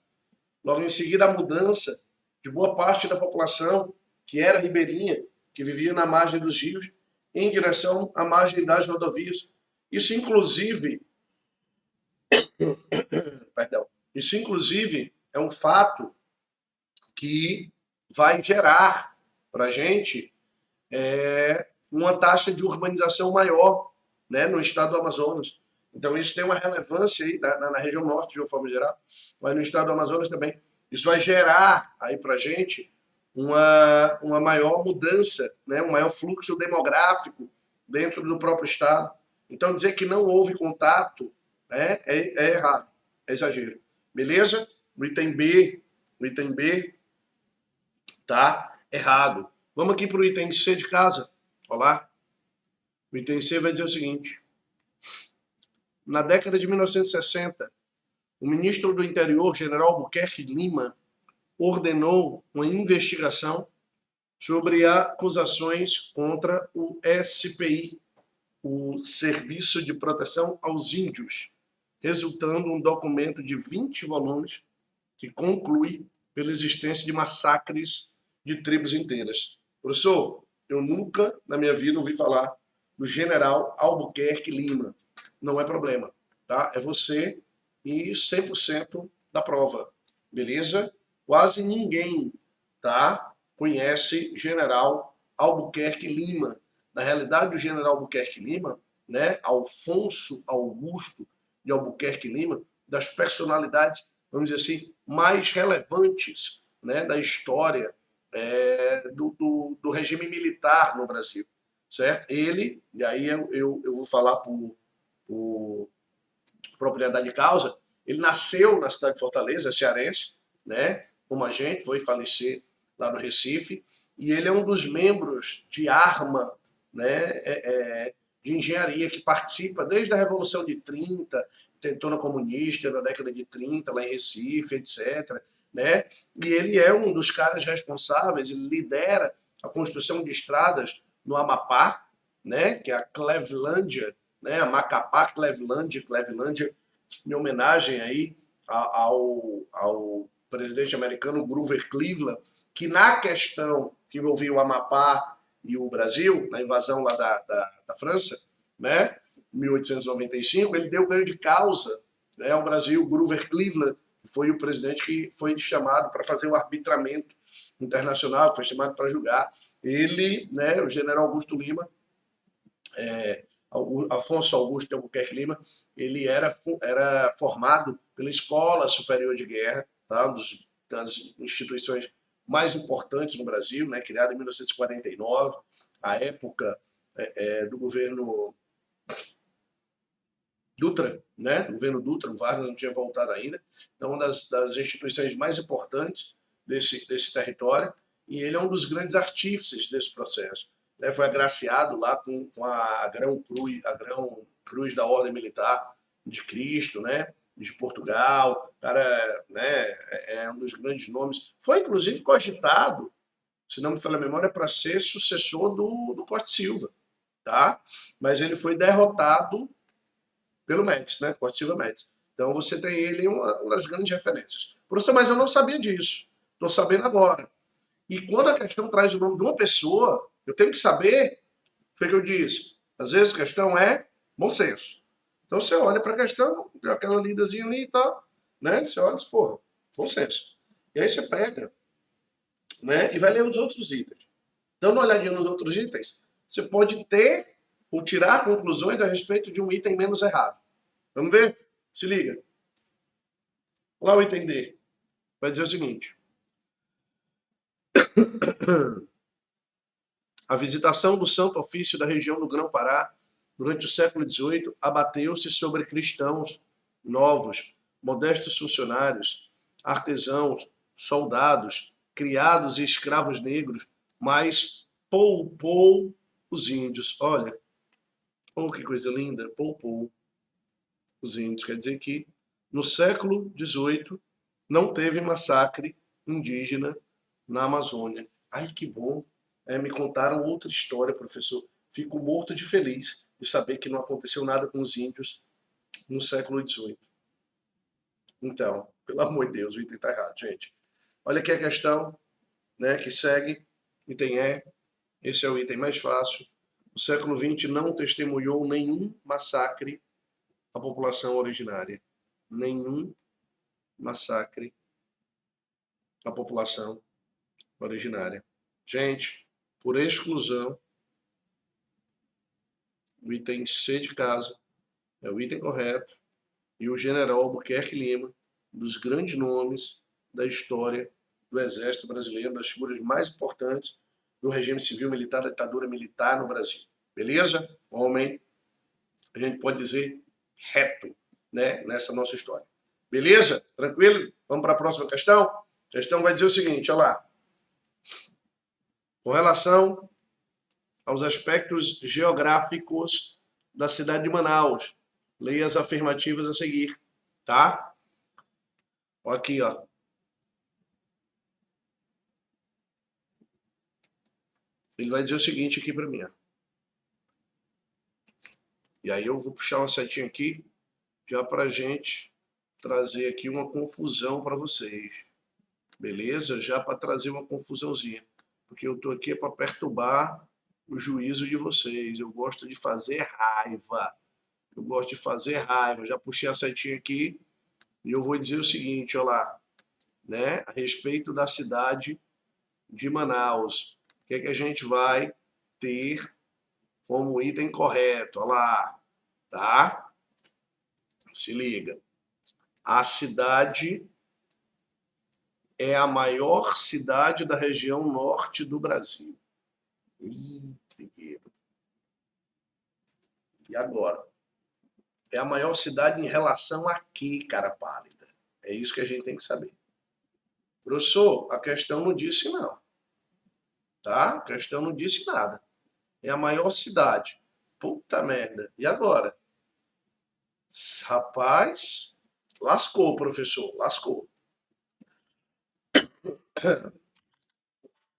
Logo em seguida, a mudança de boa parte da população que era ribeirinha, que vivia na margem dos rios, em direção à margem das rodovias. Isso, inclusive, perdão, isso, inclusive, é um fato que vai gerar para a gente uma taxa de urbanização maior, né, no estado do Amazonas. Então isso tem uma relevância aí na região norte, de uma forma geral, mas no estado do Amazonas também. Isso vai gerar aí para a gente uma maior mudança, né, um maior fluxo demográfico dentro do próprio estado. Então dizer que não houve contato, né, é errado, é exagero. Beleza? O item B tá errado. Vamos aqui para o item C de casa. Olá. O item C vai dizer o seguinte. Na década de 1960, o ministro do Interior, General Albuquerque Lima, ordenou uma investigação sobre acusações contra o SPI, o Serviço de Proteção aos Índios, resultando um documento de 20 volumes que conclui pela existência de massacres de tribos inteiras. Professor, eu nunca na minha vida ouvi falar do General Albuquerque Lima. Não é problema, tá? É você e 100% da prova, beleza? Quase ninguém, tá, conhece General Albuquerque Lima. Na realidade, o General Albuquerque Lima, né, Alfonso Augusto de Albuquerque Lima, das personalidades, vamos dizer assim, mais relevantes, né, da história do regime militar no Brasil, certo? Ele, e aí eu vou falar por propriedade de causa, ele nasceu na cidade de Fortaleza, cearense, né? Como a gente foi falecer lá no Recife, e ele é um dos membros de arma, né? De engenharia que participa desde a Revolução de 30, tentou na comunista na década de 30, lá em Recife, etc. Né? E ele é um dos caras responsáveis, ele lidera a construção de estradas no Amapá, né? Que é a Clevelândia, né? A Macapá Clevelândia, em homenagem aí ao presidente americano Grover Cleveland, que na questão que envolvia o Amapá e o Brasil, na invasão lá da França, né, em 1895, ele deu ganho de causa, né, ao Brasil. Grover Cleveland foi o presidente que foi chamado para fazer o arbitramento internacional, foi chamado para julgar. Ele, né, o general Augusto Lima, Afonso Augusto de Albuquerque Lima, ele era formado pela Escola Superior de Guerra, tá? Das instituições mais importantes no Brasil, né? Criada em 1949, a época do governo Dutra, né? O governo Dutra, o Vargas não tinha voltado ainda. Então, uma das instituições mais importantes desse território, e ele é um dos grandes artífices desse processo. Né? Foi agraciado lá com a Grão Cruz da Ordem Militar de Cristo, né? De Portugal, cara, né? É um dos grandes nomes. Foi, inclusive, cogitado, se não me falha a memória, para ser sucessor do Costa Silva, tá? Mas ele foi derrotado pelo Médici, né? Costa Silva Médici. Então você tem ele uma das grandes referências. Professor, mas eu não sabia disso. Estou sabendo agora. E quando a questão traz o nome de uma pessoa, eu tenho que saber, foi o que eu disse. Às vezes a questão é bom senso. Então você olha para a questão, deu aquela lidazinha ali e tal, né? Você olha e diz, porra, bom senso. E aí você pega, né? E vai ler os outros itens. Dando uma olhadinha nos outros itens, você pode ter ou tirar conclusões a respeito de um item menos errado. Vamos ver? Se liga. Lá o item D. Vai dizer o seguinte. A visitação do Santo Ofício da região do Grão-Pará durante o século XVIII abateu-se sobre cristãos novos, modestos funcionários, artesãos, soldados, criados e escravos negros, mas poupou os índios. Olha, oh, que coisa linda, poupou os índios. Quer dizer que no século XVIII não teve massacre indígena na Amazônia. Ai, que bom. Me contaram outra história, professor. Fico morto de feliz de saber que não aconteceu nada com os índios no século XVIII. Então, pelo amor de Deus, o item está errado, gente. Olha aqui a questão, né, que segue. Item E. Esse é o item mais fácil. O século XX não testemunhou nenhum massacre à população originária. Nenhum massacre à população originária. Gente, por exclusão, o item C de casa é o item correto e o general Albuquerque Lima, um dos grandes nomes da história do Exército Brasileiro, das figuras mais importantes do regime civil militar, da ditadura militar no Brasil. Beleza? Homem, a gente pode dizer reto, né, nessa nossa história. Beleza? Tranquilo? Vamos para a próxima questão? A questão vai dizer o seguinte, olha lá. Com relação aos aspectos geográficos da cidade de Manaus, leia as afirmativas a seguir, tá? Ó aqui, ó. Ele vai dizer o seguinte aqui para mim, ó. E aí eu vou puxar uma setinha aqui, já para gente trazer aqui uma confusão para vocês. Beleza? Já para trazer uma confusãozinha. Porque eu tô aqui para perturbar o juízo de vocês. Eu gosto de fazer raiva. Eu gosto de fazer raiva. Já puxei a setinha aqui e eu vou dizer o seguinte, olha lá, né? A respeito da cidade de Manaus. O que é que a gente vai ter como item correto? Olha lá, tá? Se liga. A cidade é a maior cidade da região norte do Brasil. Ih, trigueiro. E agora? É a maior cidade em relação a quê, cara pálida? É isso que a gente tem que saber. Professor, a questão não disse não. Tá? A questão não disse nada. É a maior cidade. Puta merda. E agora? Rapaz, lascou, professor, lascou.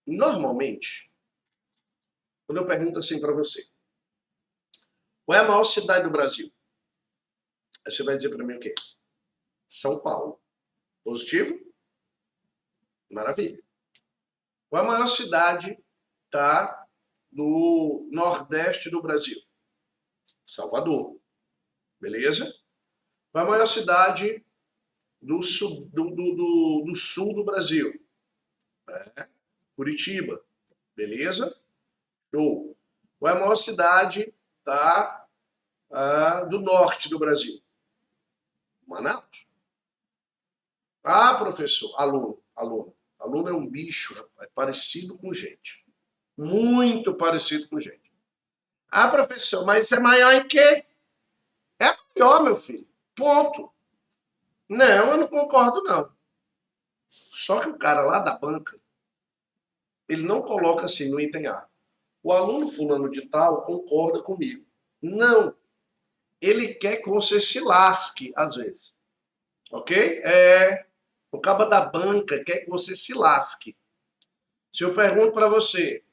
Normalmente, quando eu pergunto assim para você, qual é a maior cidade do Brasil? Aí você vai dizer para mim o quê? São Paulo. Positivo? Maravilha. Qual é a maior cidade, tá, do nordeste do Brasil? Salvador. Beleza? Qual é a maior cidade do sul do sul do Brasil? Curitiba. Beleza? Show. Qual é a maior cidade, tá, do norte do Brasil? Manaus. Ah, professor, aluno. Aluno é um bicho, rapaz, parecido com gente. Muito parecido com gente. Ah, professor, mas isso é maior em quê? É maior, meu filho. Ponto. Não, eu não concordo, não. Só que o cara lá da banca, ele não coloca assim no item A. O aluno fulano de tal concorda comigo. Não. Ele quer que você se lasque, às vezes. Ok? O cabo da banca quer que você se lasque. Se eu pergunto para você,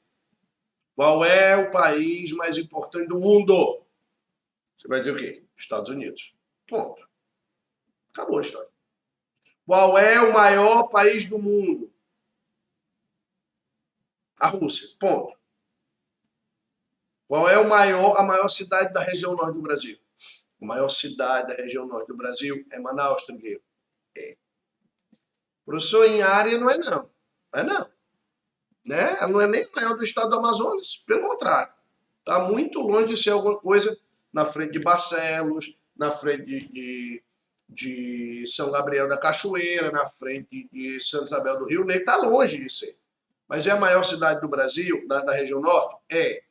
qual é o país mais importante do mundo? Você vai dizer o quê? Estados Unidos. Ponto. Acabou a história. Qual é o maior país do mundo? A Rússia. Ponto. Qual é a maior cidade da região norte do Brasil? A maior cidade da região norte do Brasil é Manaus, Trigueiro. É. Professor, em área não é não. Não é não. Né? Ela não é nem maior do estado do Amazonas. Pelo contrário. Está muito longe de ser alguma coisa na frente de Barcelos, na frente de São Gabriel da Cachoeira, na frente de Santa Isabel do Rio Negro. Está longe de ser. Mas é a maior cidade do Brasil, da região norte? É.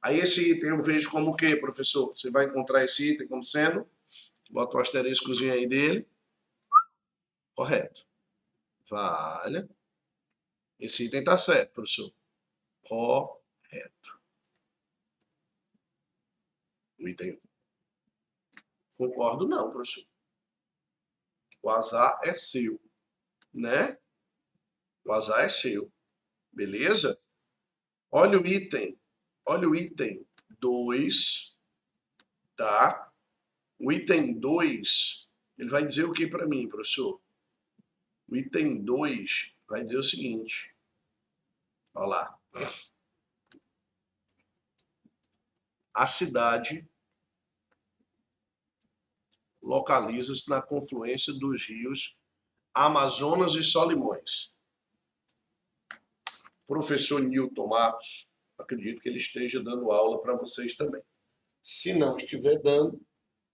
Aí esse item eu vejo como o quê, professor? Você vai encontrar esse item como sendo, bota um asteriscozinho aí dele, correto. Vale. Esse item está certo, professor. Correto. O item. Concordo não, professor. O azar é seu, né? O azar é seu. Beleza? Olha o item. Olha o item 2, tá? O item 2, ele vai dizer o que para mim, professor? O item 2 vai dizer o seguinte. Olha lá. A cidade localiza-se na confluência dos rios Amazonas e Solimões. Professor Newton Matos, acredito que ele esteja dando aula para vocês também. Se não estiver dando,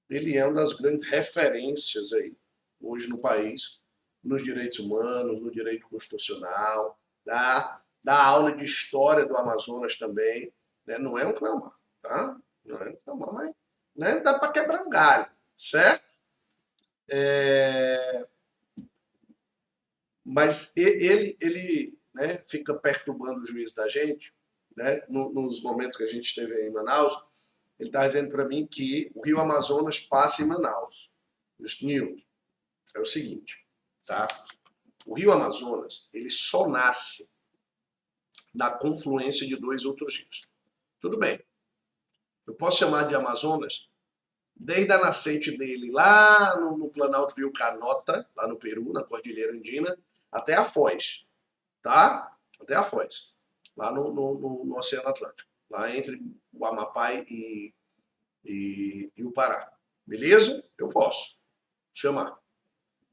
ele é uma das grandes referências aí, hoje no país, nos direitos humanos, no direito constitucional, dá aula de história do Amazonas também, né? Não é um clamar, tá? Não é um clamar, mas né? Dá para quebrar um galho, certo? Mas ele né, fica perturbando o juízo da gente, né? Nos momentos que a gente esteve em Manaus, ele está dizendo para mim que o Rio Amazonas passa em Manaus. Newton, é o seguinte, tá? O Rio Amazonas, ele só nasce da confluência de dois outros rios. Tudo bem, eu posso chamar de Amazonas desde a nascente dele lá no Planalto Vilcanota, lá no Peru, na Cordilheira Andina, até a Foz, tá? Até a Foz, lá no Oceano Atlântico, lá entre o Amapá e o Pará. Beleza? Eu posso chamar.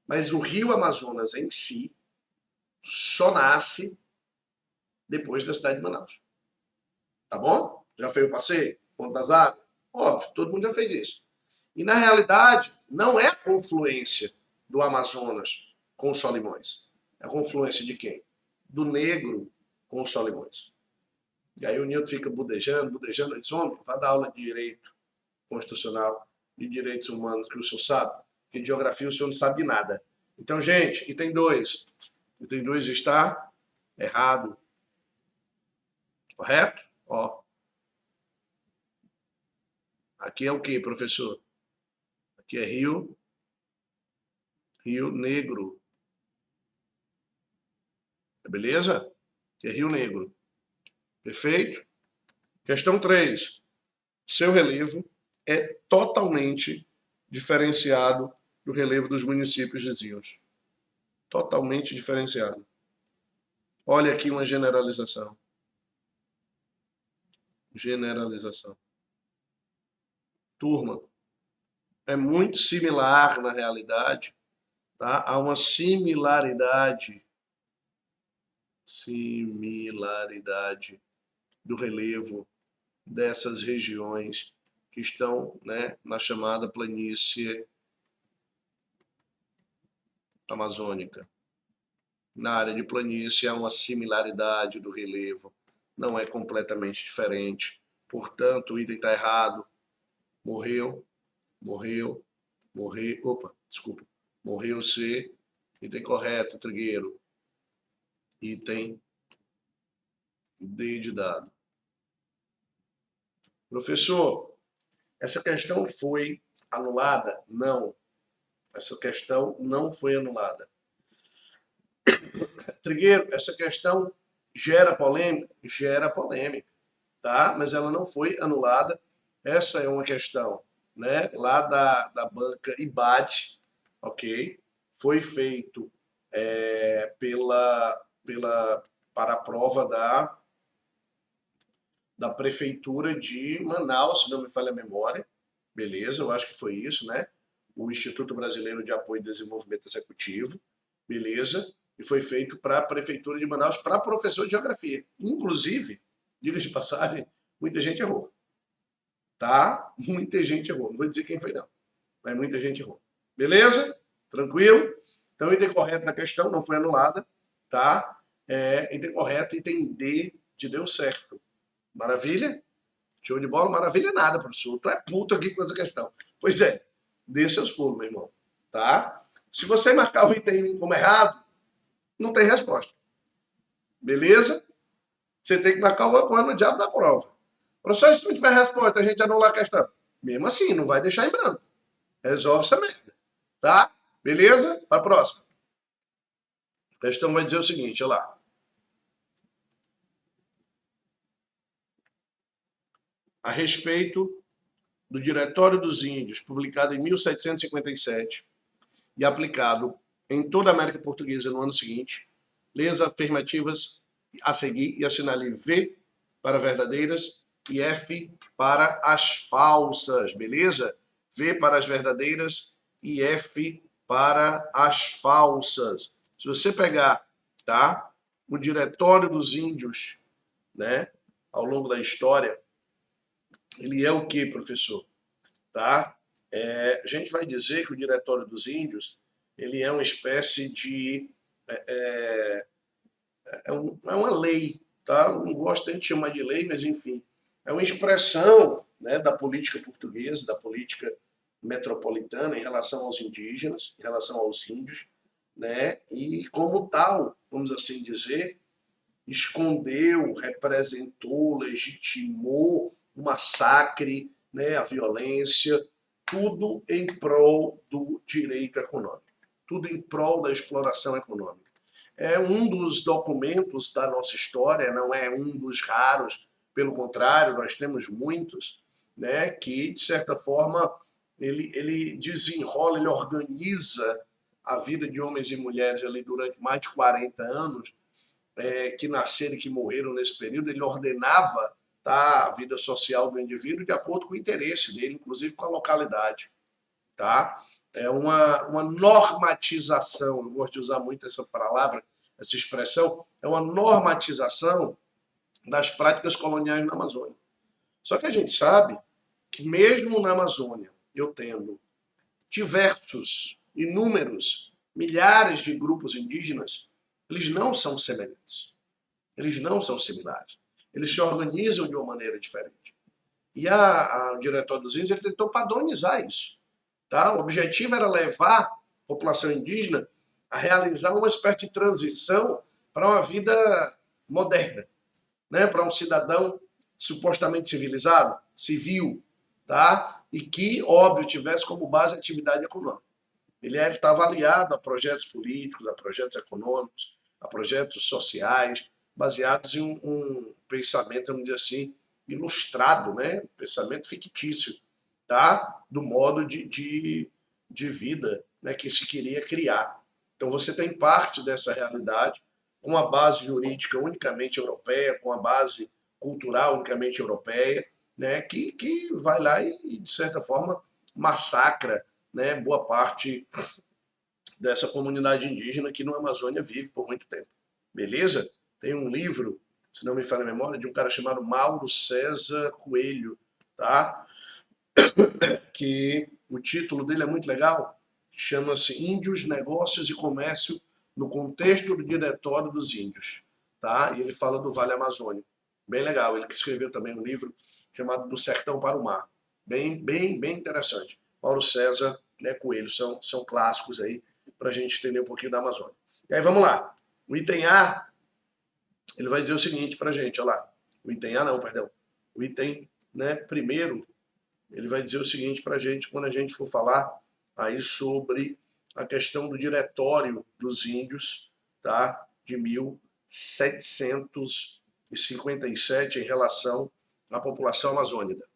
Mas o Rio Amazonas em si só nasce depois da cidade de Manaus. Tá bom? Já fez o passeio? Ponto das Águas? Óbvio, todo mundo já fez isso. E na realidade, não é a confluência do Amazonas com os Solimões. É a confluência de quem? Do Negro com os Solimões. E aí o Nilton fica budejando, ele diz, homem, vai dar aula de direito constitucional, de direitos humanos, que o senhor sabe, que de geografia o senhor não sabe de nada. Então, gente, item 2. Item 2 está errado. Correto? Ó. Aqui é o que, professor? Aqui é Rio Negro. Beleza? Aqui é Rio Negro. Perfeito? Questão 3. Seu relevo é totalmente diferenciado do relevo dos municípios vizinhos. Totalmente diferenciado. Olha aqui uma generalização. Generalização. Turma, é muito similar na realidade, tá? Há uma similaridade do relevo dessas regiões que estão, né, na chamada planície amazônica. Na área de planície há uma similaridade do relevo, não é completamente diferente. Portanto, o item está errado. Morreu, morreu, morreu. Opa, desculpa. Morreu C. Item correto, Trigueiro. Item D de dado. Professor, essa questão foi anulada? Não. Essa questão não foi anulada. Trigueiro, essa questão gera polêmica? Gera polêmica, tá? Mas ela não foi anulada. Essa é uma questão, né, lá da banca IBAT, ok? Foi feito para a prova da Prefeitura de Manaus, se não me falha a memória. Beleza, eu acho que foi isso, né? O Instituto Brasileiro de Apoio e Desenvolvimento Executivo. Beleza? E foi feito para a Prefeitura de Manaus, para professor de geografia. Inclusive, diga de passagem, muita gente errou. Tá? Muita gente errou. Não vou dizer quem foi, não. Mas muita gente errou. Beleza? Tranquilo? Então, o item correto da questão não foi anulada. Tá? Item correto, item D de deu certo. Maravilha? Show de bola? Maravilha nada, professor. Tu é puto aqui com essa questão. Pois é, dê seus pulos, meu irmão. Tá? Se você marcar o item 1 como errado, não tem resposta. Beleza? Você tem que marcar uma coisa no diabo da prova. Professor, se não tiver resposta, a gente anula a questão. Mesmo assim, não vai deixar em branco. Resolve essa merda. Tá? Beleza? Para a próxima. A questão vai dizer o seguinte, olha lá. A respeito do Diretório dos Índios, publicado em 1757 e aplicado em toda a América Portuguesa no ano seguinte, lê as afirmativas a seguir e assinale V para verdadeiras e F para as falsas, beleza? V para as verdadeiras e F para as falsas. Se você pegar, tá, o Diretório dos Índios, né, ao longo da história, ele é o que, professor? Tá? A gente vai dizer que o Diretório dos Índios ele é uma espécie de é uma lei, tá? Eu não gosto nem de chamar de lei, mas enfim, é uma expressão, né, da política portuguesa, da política metropolitana em relação aos indígenas, em relação aos índios, né? E como tal, vamos assim dizer, escondeu, representou, legitimou o massacre, né, a violência, tudo em prol do direito econômico, tudo em prol da exploração econômica. É um dos documentos da nossa história, não é um dos raros, pelo contrário, nós temos muitos, né, que, de certa forma, ele desenrola, ele organiza a vida de homens e mulheres ali durante mais de 40 anos, que nasceram e que morreram nesse período, ele ordenava, tá, a vida social do indivíduo de acordo com o interesse dele, inclusive com a localidade. Tá? É uma normatização, eu gosto de usar muito essa palavra, essa expressão, é uma normatização das práticas coloniais na Amazônia. Só que a gente sabe que mesmo na Amazônia, eu tendo diversos, inúmeros, milhares de grupos indígenas, eles não são semelhantes. Eles não são similares. Eles se organizam de uma maneira diferente. E o Diretório dos Índios ele tentou padronizar isso. Tá? O objetivo era levar a população indígena a realizar uma espécie de transição para uma vida moderna, né? Para um cidadão supostamente civilizado, civil, tá? E que, óbvio, tivesse como base a atividade econômica. Ele estava aliado a projetos políticos, a projetos econômicos, a projetos sociais, baseados em um pensamento, vamos dizer assim, ilustrado, né? Um pensamento fictício, tá? Do modo de vida, né, que se queria criar. Então você tem parte dessa realidade com a base jurídica unicamente europeia, com a base cultural unicamente europeia, né, que vai lá e, de certa forma, massacra, né, boa parte dessa comunidade indígena que no Amazônia vive por muito tempo. Beleza? Tem um livro, se não me falha a memória, de um cara chamado Mauro César Coelho, tá? Que o título dele é muito legal, chama-se Índios, Negócios e Comércio no contexto do Diretório dos Índios, tá? E ele fala do Vale Amazônico. Bem legal. Ele que escreveu também um livro chamado Do Sertão para o Mar. Bem interessante. Mauro César, né, Coelho, são clássicos aí para a gente entender um pouquinho da Amazônia. E aí vamos lá. O item A, ele vai dizer o seguinte para a gente, olha lá. O item A não, perdão. O item, né, primeiro, ele vai dizer o seguinte para a gente quando a gente for falar aí sobre a questão do Diretório dos Índios, tá, de 1757 em relação à população amazônica.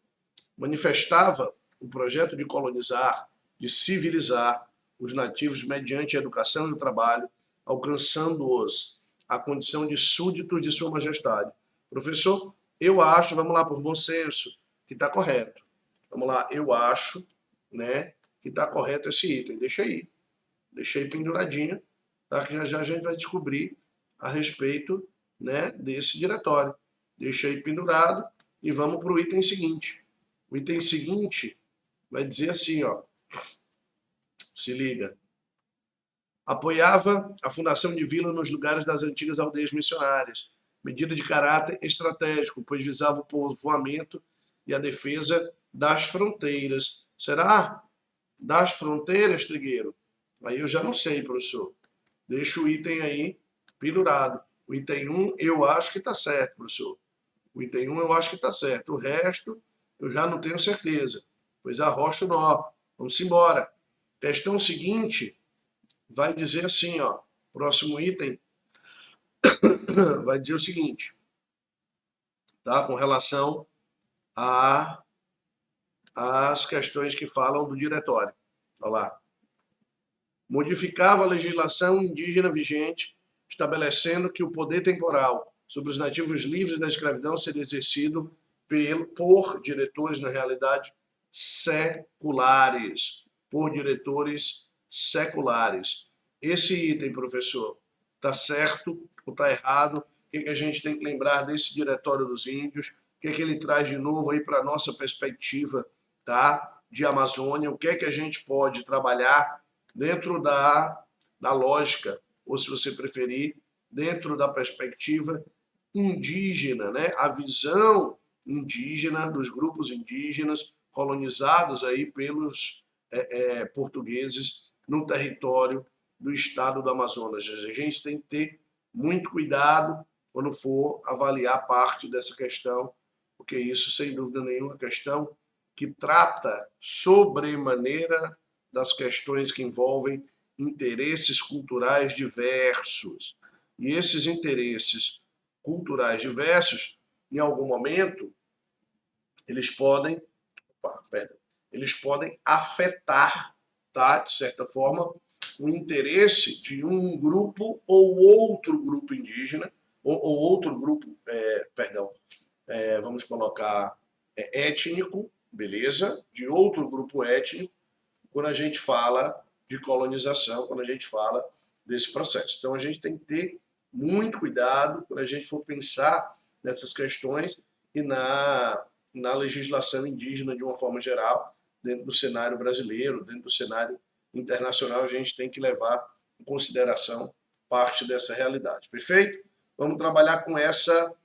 Manifestava o projeto de colonizar, de civilizar os nativos mediante a educação e o trabalho, alcançando-os a condição de súditos de Sua Majestade. Professor, eu acho, vamos lá, por bom senso, que está correto. Vamos lá, eu acho, né, que está correto esse item. Deixa aí penduradinho, tá? Que já a gente vai descobrir a respeito, né, desse diretório. Deixa aí pendurado e vamos para o item seguinte. O item seguinte vai dizer assim, ó, se liga. Apoiava a fundação de vila nos lugares das antigas aldeias missionárias, medida de caráter estratégico, pois visava o povoamento e a defesa das fronteiras. Será? Das fronteiras, Trigueiro? Aí eu já não sei, professor. Deixa o item aí pendurado. O item 1 eu acho que está certo, professor. O item 1 eu acho que está certo. O resto eu já não tenho certeza. Pois arrocha o nó. Vamos embora. Questão seguinte vai dizer assim, ó. Próximo item vai dizer o seguinte, tá? Com relação às questões que falam do diretório. Olha lá. Modificava a legislação indígena vigente, estabelecendo que o poder temporal sobre os nativos livres da escravidão seria exercido por diretores, na realidade, seculares. Por diretores seculares. Esse item, professor, está certo ou está errado? O que a gente tem que lembrar desse Diretório dos Índios? O que ele traz de novo aí para a nossa perspectiva, tá? De Amazônia? O que a gente pode trabalhar dentro da lógica, ou se você preferir, dentro da perspectiva indígena, né? A visão indígena dos grupos indígenas colonizados aí pelos portugueses no território do estado do Amazonas. A gente tem que ter muito cuidado quando for avaliar parte dessa questão, porque isso, sem dúvida nenhuma, é uma questão que trata sobremaneira das questões que envolvem interesses culturais diversos. E esses interesses culturais diversos, em algum momento, eles podem afetar, tá, de certa forma, o interesse de um grupo ou outro grupo indígena, ou outro grupo, vamos colocar étnico, beleza? De outro grupo étnico, quando a gente fala de colonização, quando a gente fala desse processo. Então a gente tem que ter muito cuidado quando a gente for pensar nessas questões e na legislação indígena de uma forma geral, dentro do cenário brasileiro, dentro do cenário internacional, a gente tem que levar em consideração parte dessa realidade. Perfeito? Vamos trabalhar com essa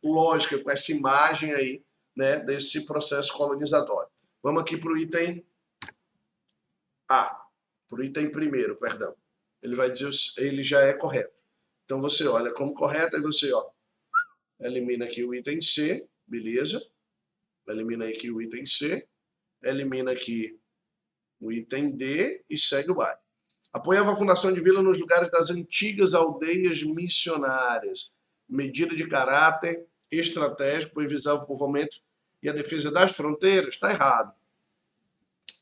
lógica, com essa imagem aí, né, desse processo colonizatório. Vamos aqui para o item A, para o item primeiro, perdão. Ele vai dizer, ele já é correto. Então você olha como correto, aí você elimina aqui o item C, beleza? Elimina aqui o item C, elimina aqui o item D e segue o baile. Apoiava a fundação de vila nos lugares das antigas aldeias missionárias. Medida de caráter estratégico, pois visava o povoamento e a defesa das fronteiras. Está errado.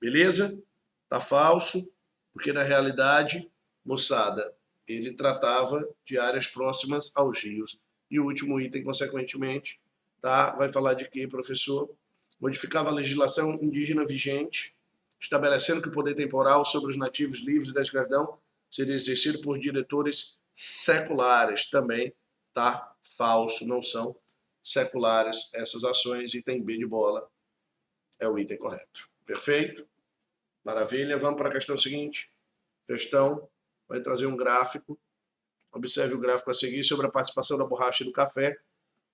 Beleza? Está falso, porque na realidade, moçada, ele tratava de áreas próximas aos rios. E o último item, consequentemente, tá? Vai falar de quê, professor? Modificava a legislação indígena vigente, estabelecendo que o poder temporal sobre os nativos livres da escravidão seria exercido por diretores seculares. Também tá falso, não são seculares essas ações. Item B de bola é o item correto. Perfeito? Maravilha. Vamos para a questão seguinte. Questão vai trazer um gráfico. Observe o gráfico a seguir sobre a participação da borracha e do café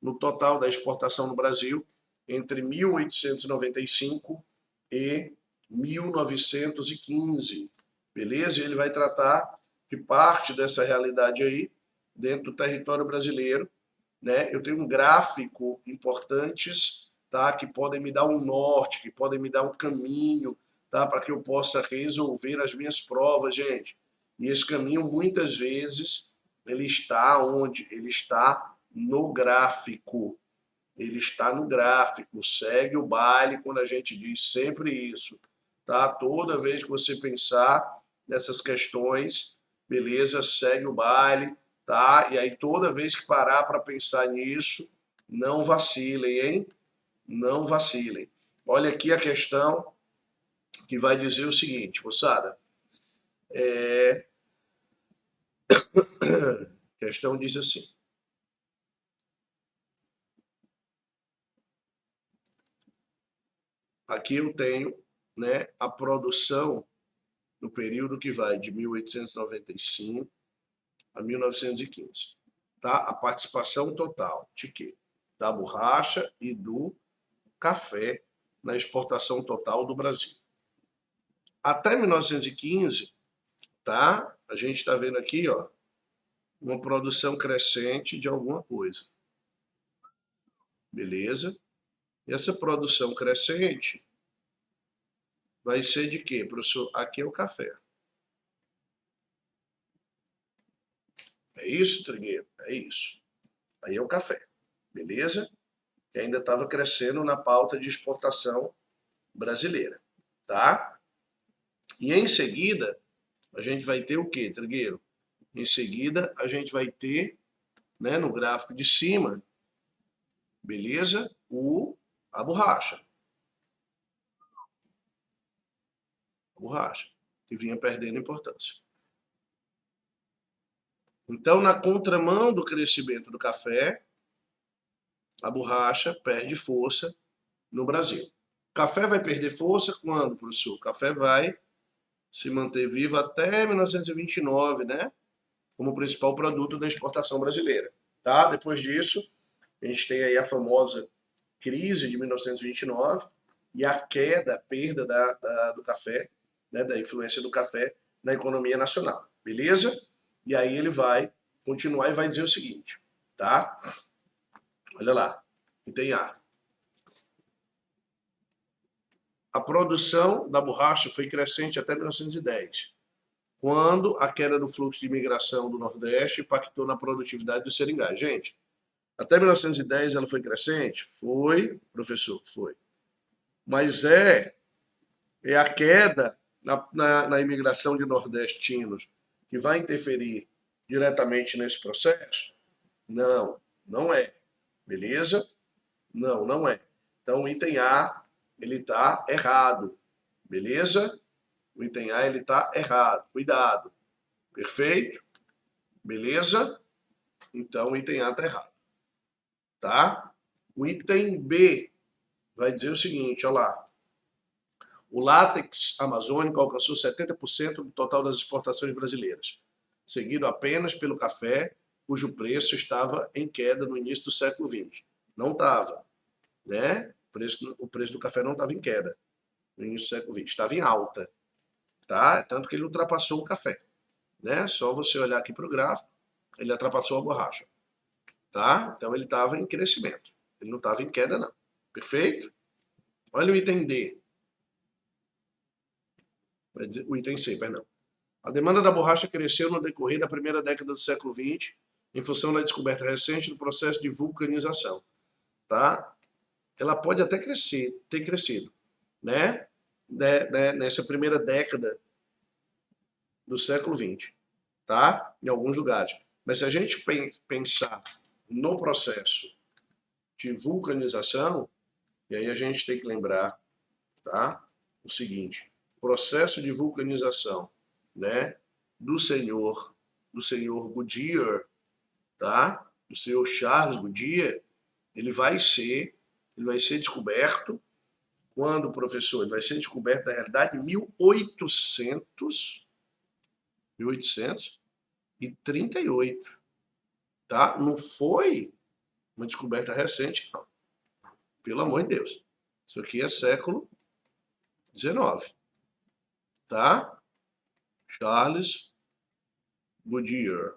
no total da exportação no Brasil entre 1895 e 1915. Beleza? E ele vai tratar de parte dessa realidade aí dentro do território brasileiro, né? Eu tenho um gráfico importantes, tá? Que podem me dar um norte, que podem me dar um caminho, tá? Para que eu possa resolver as minhas provas, gente. E esse caminho, muitas vezes, ele está onde? Ele está no gráfico. Ele está no gráfico. Segue o baile quando a gente diz sempre isso, tá? Toda vez que você pensar nessas questões, beleza? Segue o baile, tá? E aí toda vez que parar para pensar nisso, não vacilem, hein? Não vacilem. Olha aqui a questão que vai dizer o seguinte, moçada. A questão diz assim. Aqui eu tenho, né, a produção no período que vai de 1895 a 1915. Tá? A participação total de quê? Da borracha e do café na exportação total do Brasil. Até 1915, tá? A gente está vendo aqui, ó, uma produção crescente de alguma coisa. Beleza? E essa produção crescente vai ser de quê, professor? Aqui é o café. É isso, Trigueiro? É isso. Aí é o café. Beleza? Que ainda estava crescendo na pauta de exportação brasileira. Tá? E em seguida, a gente vai ter o quê, Trigueiro? Em seguida, a gente vai ter, né, no gráfico de cima, beleza? A borracha. A borracha, que vinha perdendo importância. Então, na contramão do crescimento do café, a borracha perde força no Brasil. O café vai perder força quando, professor? O café vai se manter vivo até 1929, né? Como principal produto da exportação brasileira. Tá? Depois disso, a gente tem aí a famosa crise de 1929 e a queda, a perda do café, né, da influência do café na economia nacional. Beleza? E aí ele vai continuar e vai dizer o seguinte, tá? Olha lá, item A. A produção da borracha foi crescente até 1910, quando a queda do fluxo de imigração do Nordeste impactou na produtividade do seringal. Gente, até 1910 ela foi crescente? Foi, professor, foi. Mas é a queda na imigração de nordestinos que vai interferir diretamente nesse processo? Não, não é. Beleza? Não, não é. Então, o item A, ele está errado. Beleza? O item A, ele está errado. Cuidado. Perfeito? Beleza? Então, o item A está errado. Tá? O item B vai dizer o seguinte, olha lá. O látex amazônico alcançou 70% do total das exportações brasileiras, seguido apenas pelo café, cujo preço estava em queda no início do século XX. Não estava, né? O preço do café não estava em queda no início do século XX, estava em alta, tá? Tanto que ele ultrapassou o café, né? Só você olhar aqui para o gráfico, ele ultrapassou a borracha, tá? Então ele estava em crescimento, ele não estava em queda não. Perfeito? Olha o item D. O item C, perdão. A demanda da borracha cresceu no decorrer da primeira década do século XX, em função da descoberta recente do processo de vulcanização. Tá? Ela pode até ter crescido, né? Nessa primeira década do século XX, tá? Em alguns lugares. Mas se a gente pensar no processo de vulcanização, e aí a gente tem que lembrar, tá? O seguinte, processo de vulcanização, né, do senhor Goodyear, tá? Do senhor Charles Goodyear, ele vai ser descoberto quando, professor? Ele vai ser descoberto, na realidade, em 1800, 1838, tá? Não foi uma descoberta recente, não. Pelo amor de Deus. Isso aqui é século XIX, tá? Charles Goodyear.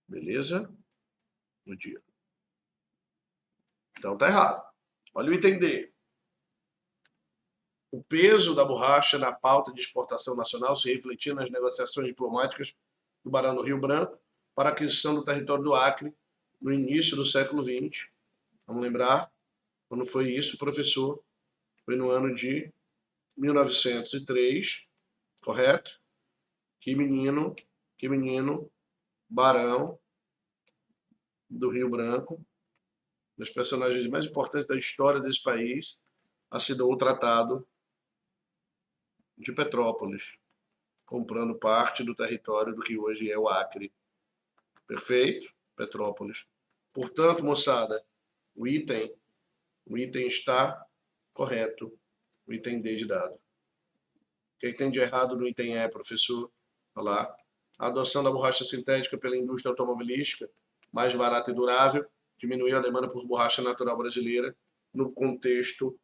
Beleza? Goodyear. Então tá errado. Olha o item D. O peso da borracha na pauta de exportação nacional se refletia nas negociações diplomáticas do Barão do Rio Branco para a aquisição do território do Acre no início do século XX. Vamos lembrar, quando foi isso, professor? Foi no ano de 1903, correto? Que menino, Barão do Rio Branco, um dos personagens mais importantes da história desse país, assinou o Tratado de Petrópolis, comprando parte do território do que hoje é o Acre. Perfeito? Petrópolis. Portanto, moçada, o item está correto. O item D de dado. O que tem de errado no item E, professor? Olha lá. A adoção da borracha sintética pela indústria automobilística, mais barata e durável, diminuiu a demanda por borracha natural brasileira no contexto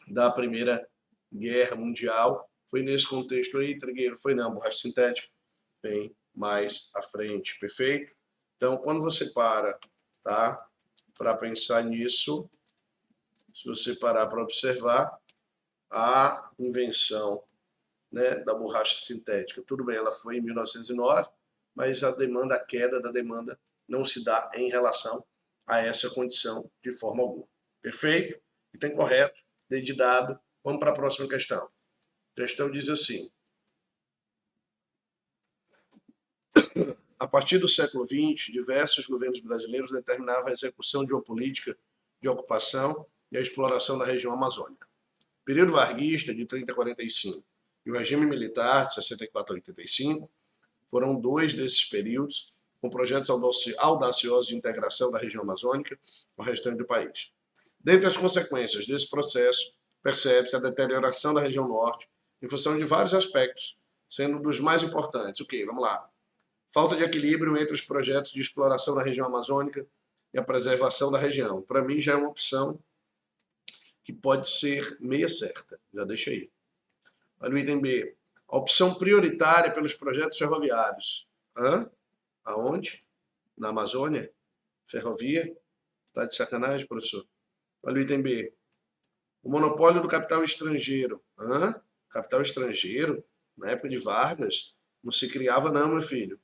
da Primeira Guerra Mundial. Foi nesse contexto aí, Trigueiro? Foi não, borracha sintética bem mais à frente, perfeito? Então, quando você para, tá, para pensar nisso, se você parar para observar, a invenção, né, da borracha sintética, tudo bem, ela foi em 1909, mas a queda da demanda não se dá em relação a essa condição de forma alguma. Perfeito? Item correto, dedidado. Vamos para a próxima questão. A questão diz assim: a partir do século XX, diversos governos brasileiros determinavam a execução de uma política de ocupação e a exploração da região amazônica. O período varguista, de 30 a 45, e o regime militar, de 64 a 85, foram dois desses períodos com projetos audaciosos de integração da região amazônica com o restante do país. Dentre as consequências desse processo, percebe-se a deterioração da região norte em função de vários aspectos, sendo um dos mais importantes. O quê? Vamos lá. Falta de equilíbrio entre os projetos de exploração da região amazônica e a preservação da região. Para mim, já é uma opção que pode ser meia certa. Já deixa aí. Olha o item B. A opção prioritária pelos projetos ferroviários. Aonde? Na Amazônia? Ferrovia? Tá de sacanagem, professor? Olha o item B. O monopólio do capital estrangeiro. Capital estrangeiro? Na época de Vargas? Não se criava não, meu filho.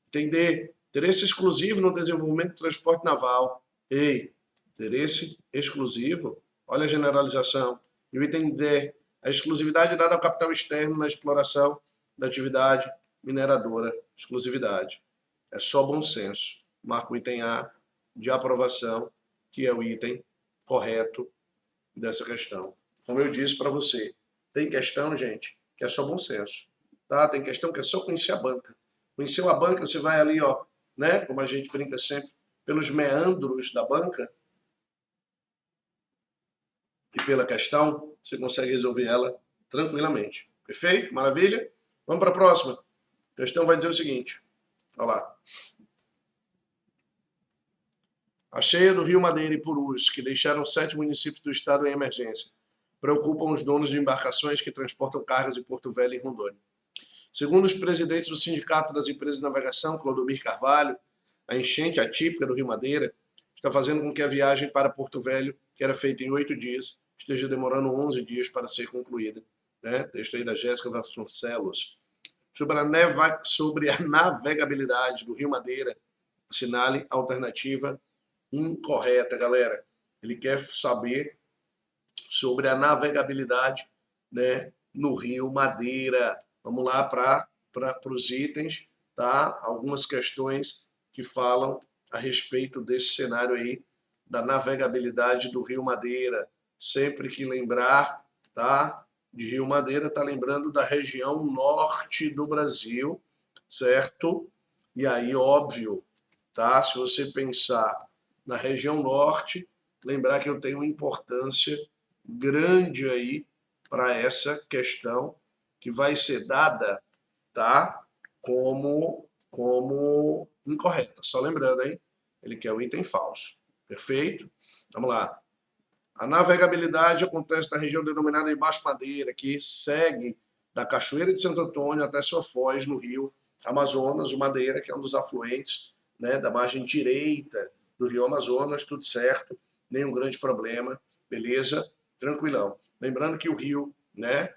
Item D. Interesse exclusivo no desenvolvimento do transporte naval. Ei, interesse exclusivo? Olha a generalização. E o item D. A exclusividade dada ao capital externo na exploração da atividade mineradora. Exclusividade. É só bom senso. Marca o item A de aprovação, que é o item correto dessa questão. Como eu disse para você, tem questão, gente, que é só bom senso. Tá? Tem questão que é só conhecer a banca. Conheceu a banca, você vai ali, ó, né? Como a gente brinca sempre, pelos meandros da banca e pela questão, você consegue resolver ela tranquilamente. Perfeito? Maravilha? Vamos para a próxima. A questão vai dizer o seguinte. Olha lá. A cheia do Rio Madeira e Purus, que deixaram 7 municípios do estado em emergência, preocupam os donos de embarcações que transportam cargas em Porto Velho e Rondônia. Segundo os presidentes do Sindicato das Empresas de Navegação, Clodomir Carvalho, a enchente atípica do Rio Madeira está fazendo com que a viagem para Porto Velho, que era feita em 8 dias, esteja demorando 11 dias para ser concluída. Né? Texto aí da Jéssica Vasconcelos. Sobre a navegabilidade do Rio Madeira, assinale a alternativa incorreta, galera. Ele quer saber sobre a navegabilidade, né, no Rio Madeira. Vamos lá para os itens, tá? Algumas questões que falam a respeito desse cenário aí da navegabilidade do Rio Madeira. Sempre que lembrar, tá, de Rio Madeira, tá lembrando da região norte do Brasil, certo? E aí, óbvio, tá? Se você pensar na região norte, lembrar que eu tenho uma importância grande aí para essa questão que vai ser dada, tá? Como incorreta. Só lembrando, hein? Ele quer o item falso. Perfeito? Vamos lá. A navegabilidade acontece na região denominada de Baixo Madeira, que segue da Cachoeira de Santo Antônio até sua foz no rio Amazonas, o Madeira, que é um dos afluentes, né, da margem direita do rio Amazonas, tudo certo, nenhum grande problema, beleza? Tranquilão. Lembrando que o rio, né,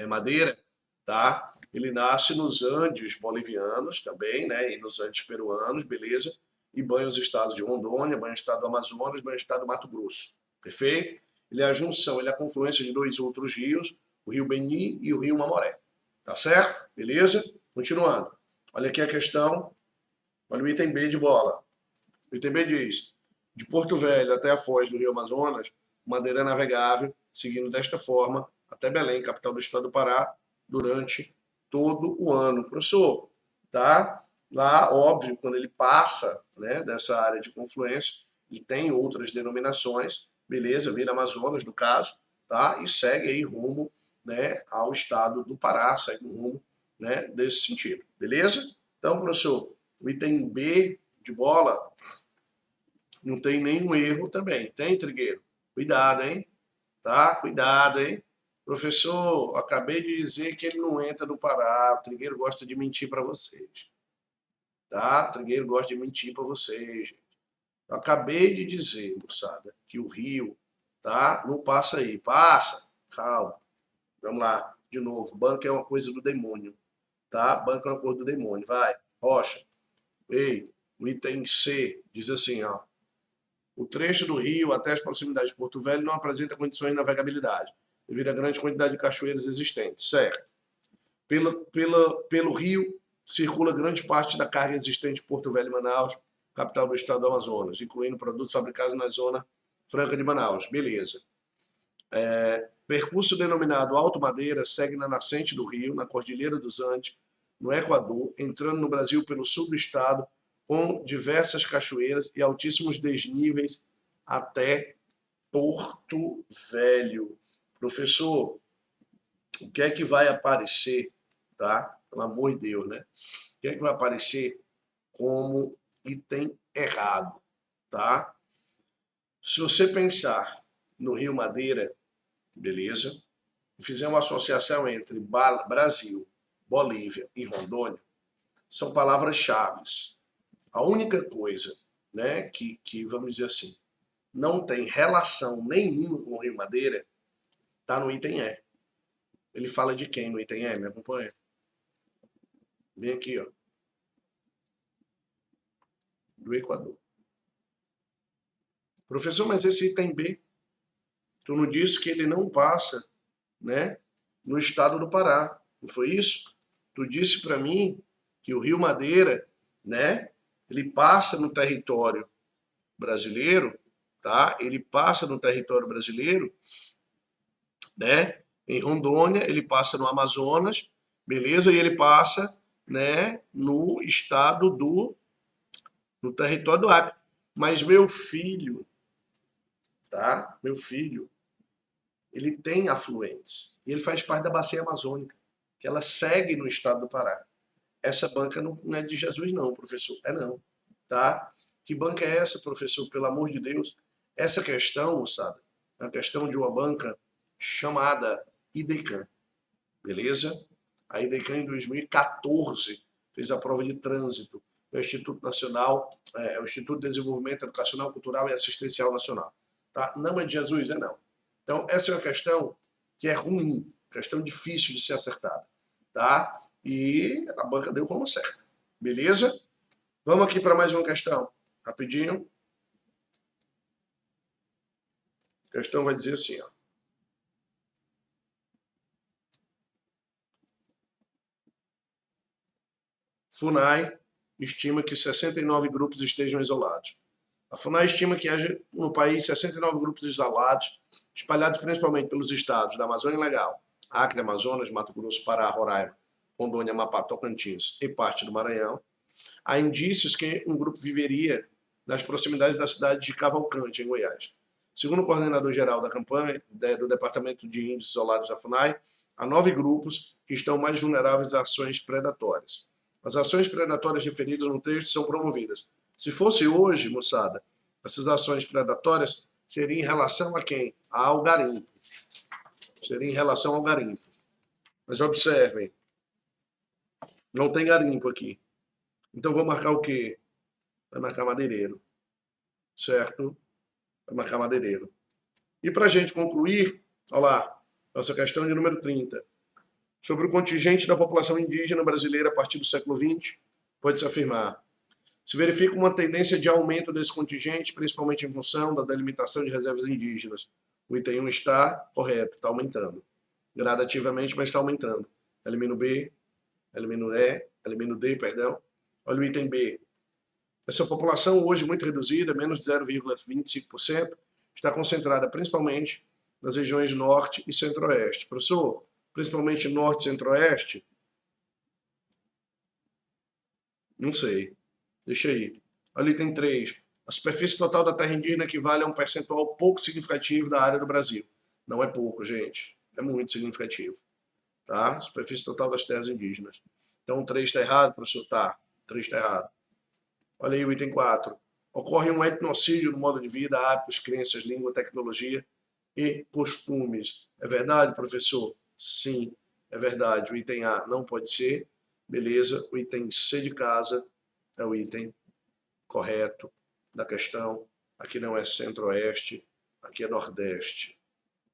Madeira, tá? Ele nasce nos Andes bolivianos também, né, e nos Andes peruanos, beleza? E banha os estados de Rondônia, banha o estado do Amazonas, banha o estado do Mato Grosso. Perfeito? Ele é a junção, ele é a confluência de dois outros rios, o rio Beni e o rio Mamoré. Tá certo? Beleza? Continuando. Olha aqui a questão. Olha o item B de bola. O item B diz: de Porto Velho até a foz do rio Amazonas, Madeira é navegável, seguindo desta forma, até Belém, capital do estado do Pará, durante todo o ano. Professor, tá? Lá, óbvio, quando ele passa, né, dessa área de confluência, ele tem outras denominações, beleza, vira Amazonas, no caso, tá? E segue aí rumo, né, ao estado do Pará, segue um rumo, né, desse sentido, beleza? Então, professor, o item B de bola não tem nenhum erro também. Tem, Trigueiro? Cuidado, hein? Tá? Cuidado, hein? Professor, acabei de dizer que ele não entra no Pará. O Trigueiro gosta de mentir para vocês. Tá? O Trigueiro gosta de mentir para vocês, gente. Eu acabei de dizer, moçada, que o rio, tá? Não passa aí. Passa. Calma. Vamos lá. De novo. Banco é uma coisa do demônio. Tá? Banco é uma coisa do demônio. Vai. Rocha. Ei, o item C diz assim, ó. O trecho do rio até as proximidades de Porto Velho não apresenta condições de navegabilidade, devido à grande quantidade de cachoeiras existentes. Certo. Pelo rio circula grande parte da carga existente em Porto Velho e Manaus, capital do estado do Amazonas, incluindo produtos fabricados na zona franca de Manaus. Beleza. Percurso denominado Alto Madeira segue na nascente do rio, na Cordilheira dos Andes, no Equador, entrando no Brasil pelo sul do estado, com diversas cachoeiras e altíssimos desníveis até Porto Velho. Professor, o que é que vai aparecer, tá? Pelo amor de Deus, né? O que é que vai aparecer como item errado, tá? Se você pensar no Rio Madeira, beleza? E fizer uma associação entre Brasil, Bolívia e Rondônia, são palavras-chave. A única coisa, né, que, vamos dizer assim, não tem relação nenhuma com o Rio Madeira, está no item E. Ele fala de quem no item E? Me acompanha. Vem aqui, ó. Do Equador. Professor, mas esse item B, tu não disse que ele não passa, né, no estado do Pará. Não foi isso? Tu disse para mim que o Rio Madeira, né, ele passa no território brasileiro, tá? Ele passa no território brasileiro, né? Em Rondônia, ele passa no Amazonas, beleza? E ele passa, né, no estado no território do Acre. Mas meu filho, tá? Meu filho, ele tem afluentes. E ele faz parte da bacia amazônica, que ela segue no estado do Pará. Essa banca não é de Jesus não, professor. É não, tá? Que banca é essa, professor? Pelo amor de Deus. Essa questão, moçada, é uma questão de uma banca chamada IDECAN, beleza? A IDECAN, em 2014, fez a prova de trânsito do Instituto Nacional, o Instituto de Desenvolvimento Educacional, Cultural e Assistencial Nacional. Tá? Não é de Jesus, é não. Então, essa é uma questão que é ruim, questão difícil de ser acertada, tá? E a banca deu como certa. Beleza? Vamos aqui para mais uma questão. Rapidinho. A questão vai dizer assim, ó. FUNAI estima que 69 grupos estejam isolados. A FUNAI estima que haja no país 69 grupos isolados, espalhados principalmente pelos estados da Amazônia Legal, Acre, Amazonas, Mato Grosso, Pará, Roraima, Rondônia, Amapá, Tocantins e parte do Maranhão. Há indícios que um grupo viveria nas proximidades da cidade de Cavalcante, em Goiás. Segundo o coordenador-geral da campanha do Departamento de Índios Isolados da FUNAI, há 9 grupos que estão mais vulneráveis a ações predatórias. As ações predatórias referidas no texto são promovidas. Se fosse hoje, moçada, essas ações predatórias seriam em relação a quem? Ao garimpo. Seria em relação ao garimpo. Mas observem, não tem garimpo aqui. Então vou marcar o quê? Vai marcar madeireiro. Certo? Vai marcar madeireiro. E para a gente concluir, olha lá, nossa questão de número 30. Sobre o contingente da população indígena brasileira a partir do século XX, pode-se afirmar: se verifica uma tendência de aumento desse contingente, principalmente em função da delimitação de reservas indígenas. O item 1 está correto, está aumentando. Gradativamente, mas está aumentando. Elimino B, elimino D, perdão. Olha o item B. Essa população hoje muito reduzida, menos de 0,25%, está concentrada principalmente nas regiões norte e centro-oeste. Professor, principalmente norte e centro-oeste? Não sei. Deixa aí. Olha o item 3. A superfície total da terra indígena equivale a um percentual pouco significativo da área do Brasil. Não é pouco, gente. É muito significativo. Tá? Superfície total das terras indígenas. Então, 3 está errado, professor? Tá. 3 está errado. Olha aí o item 4. Ocorre um etnocídio no modo de vida, hábitos, crenças, língua, tecnologia e costumes. É verdade, professor? Sim, é verdade. O item A não pode ser. Beleza. O item C de casa é o item correto da questão. Aqui não é centro-oeste, aqui é nordeste.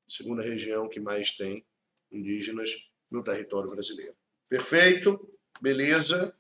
Segunda região que mais tem indígenas no território brasileiro. Perfeito? Beleza?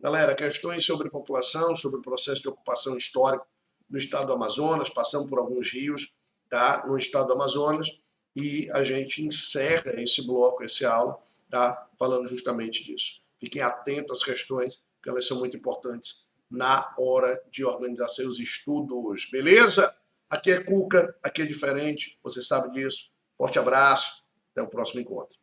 Galera, questões sobre população, sobre o processo de ocupação histórico do estado do Amazonas, passando por alguns rios, tá? No estado do Amazonas, e a gente encerra esse bloco, essa aula, tá? Falando justamente disso. Fiquem atentos às questões, que elas são muito importantes na hora de organizar seus estudos, beleza? Aqui é Cuca, aqui é diferente, você sabe disso. Forte abraço, até o próximo encontro.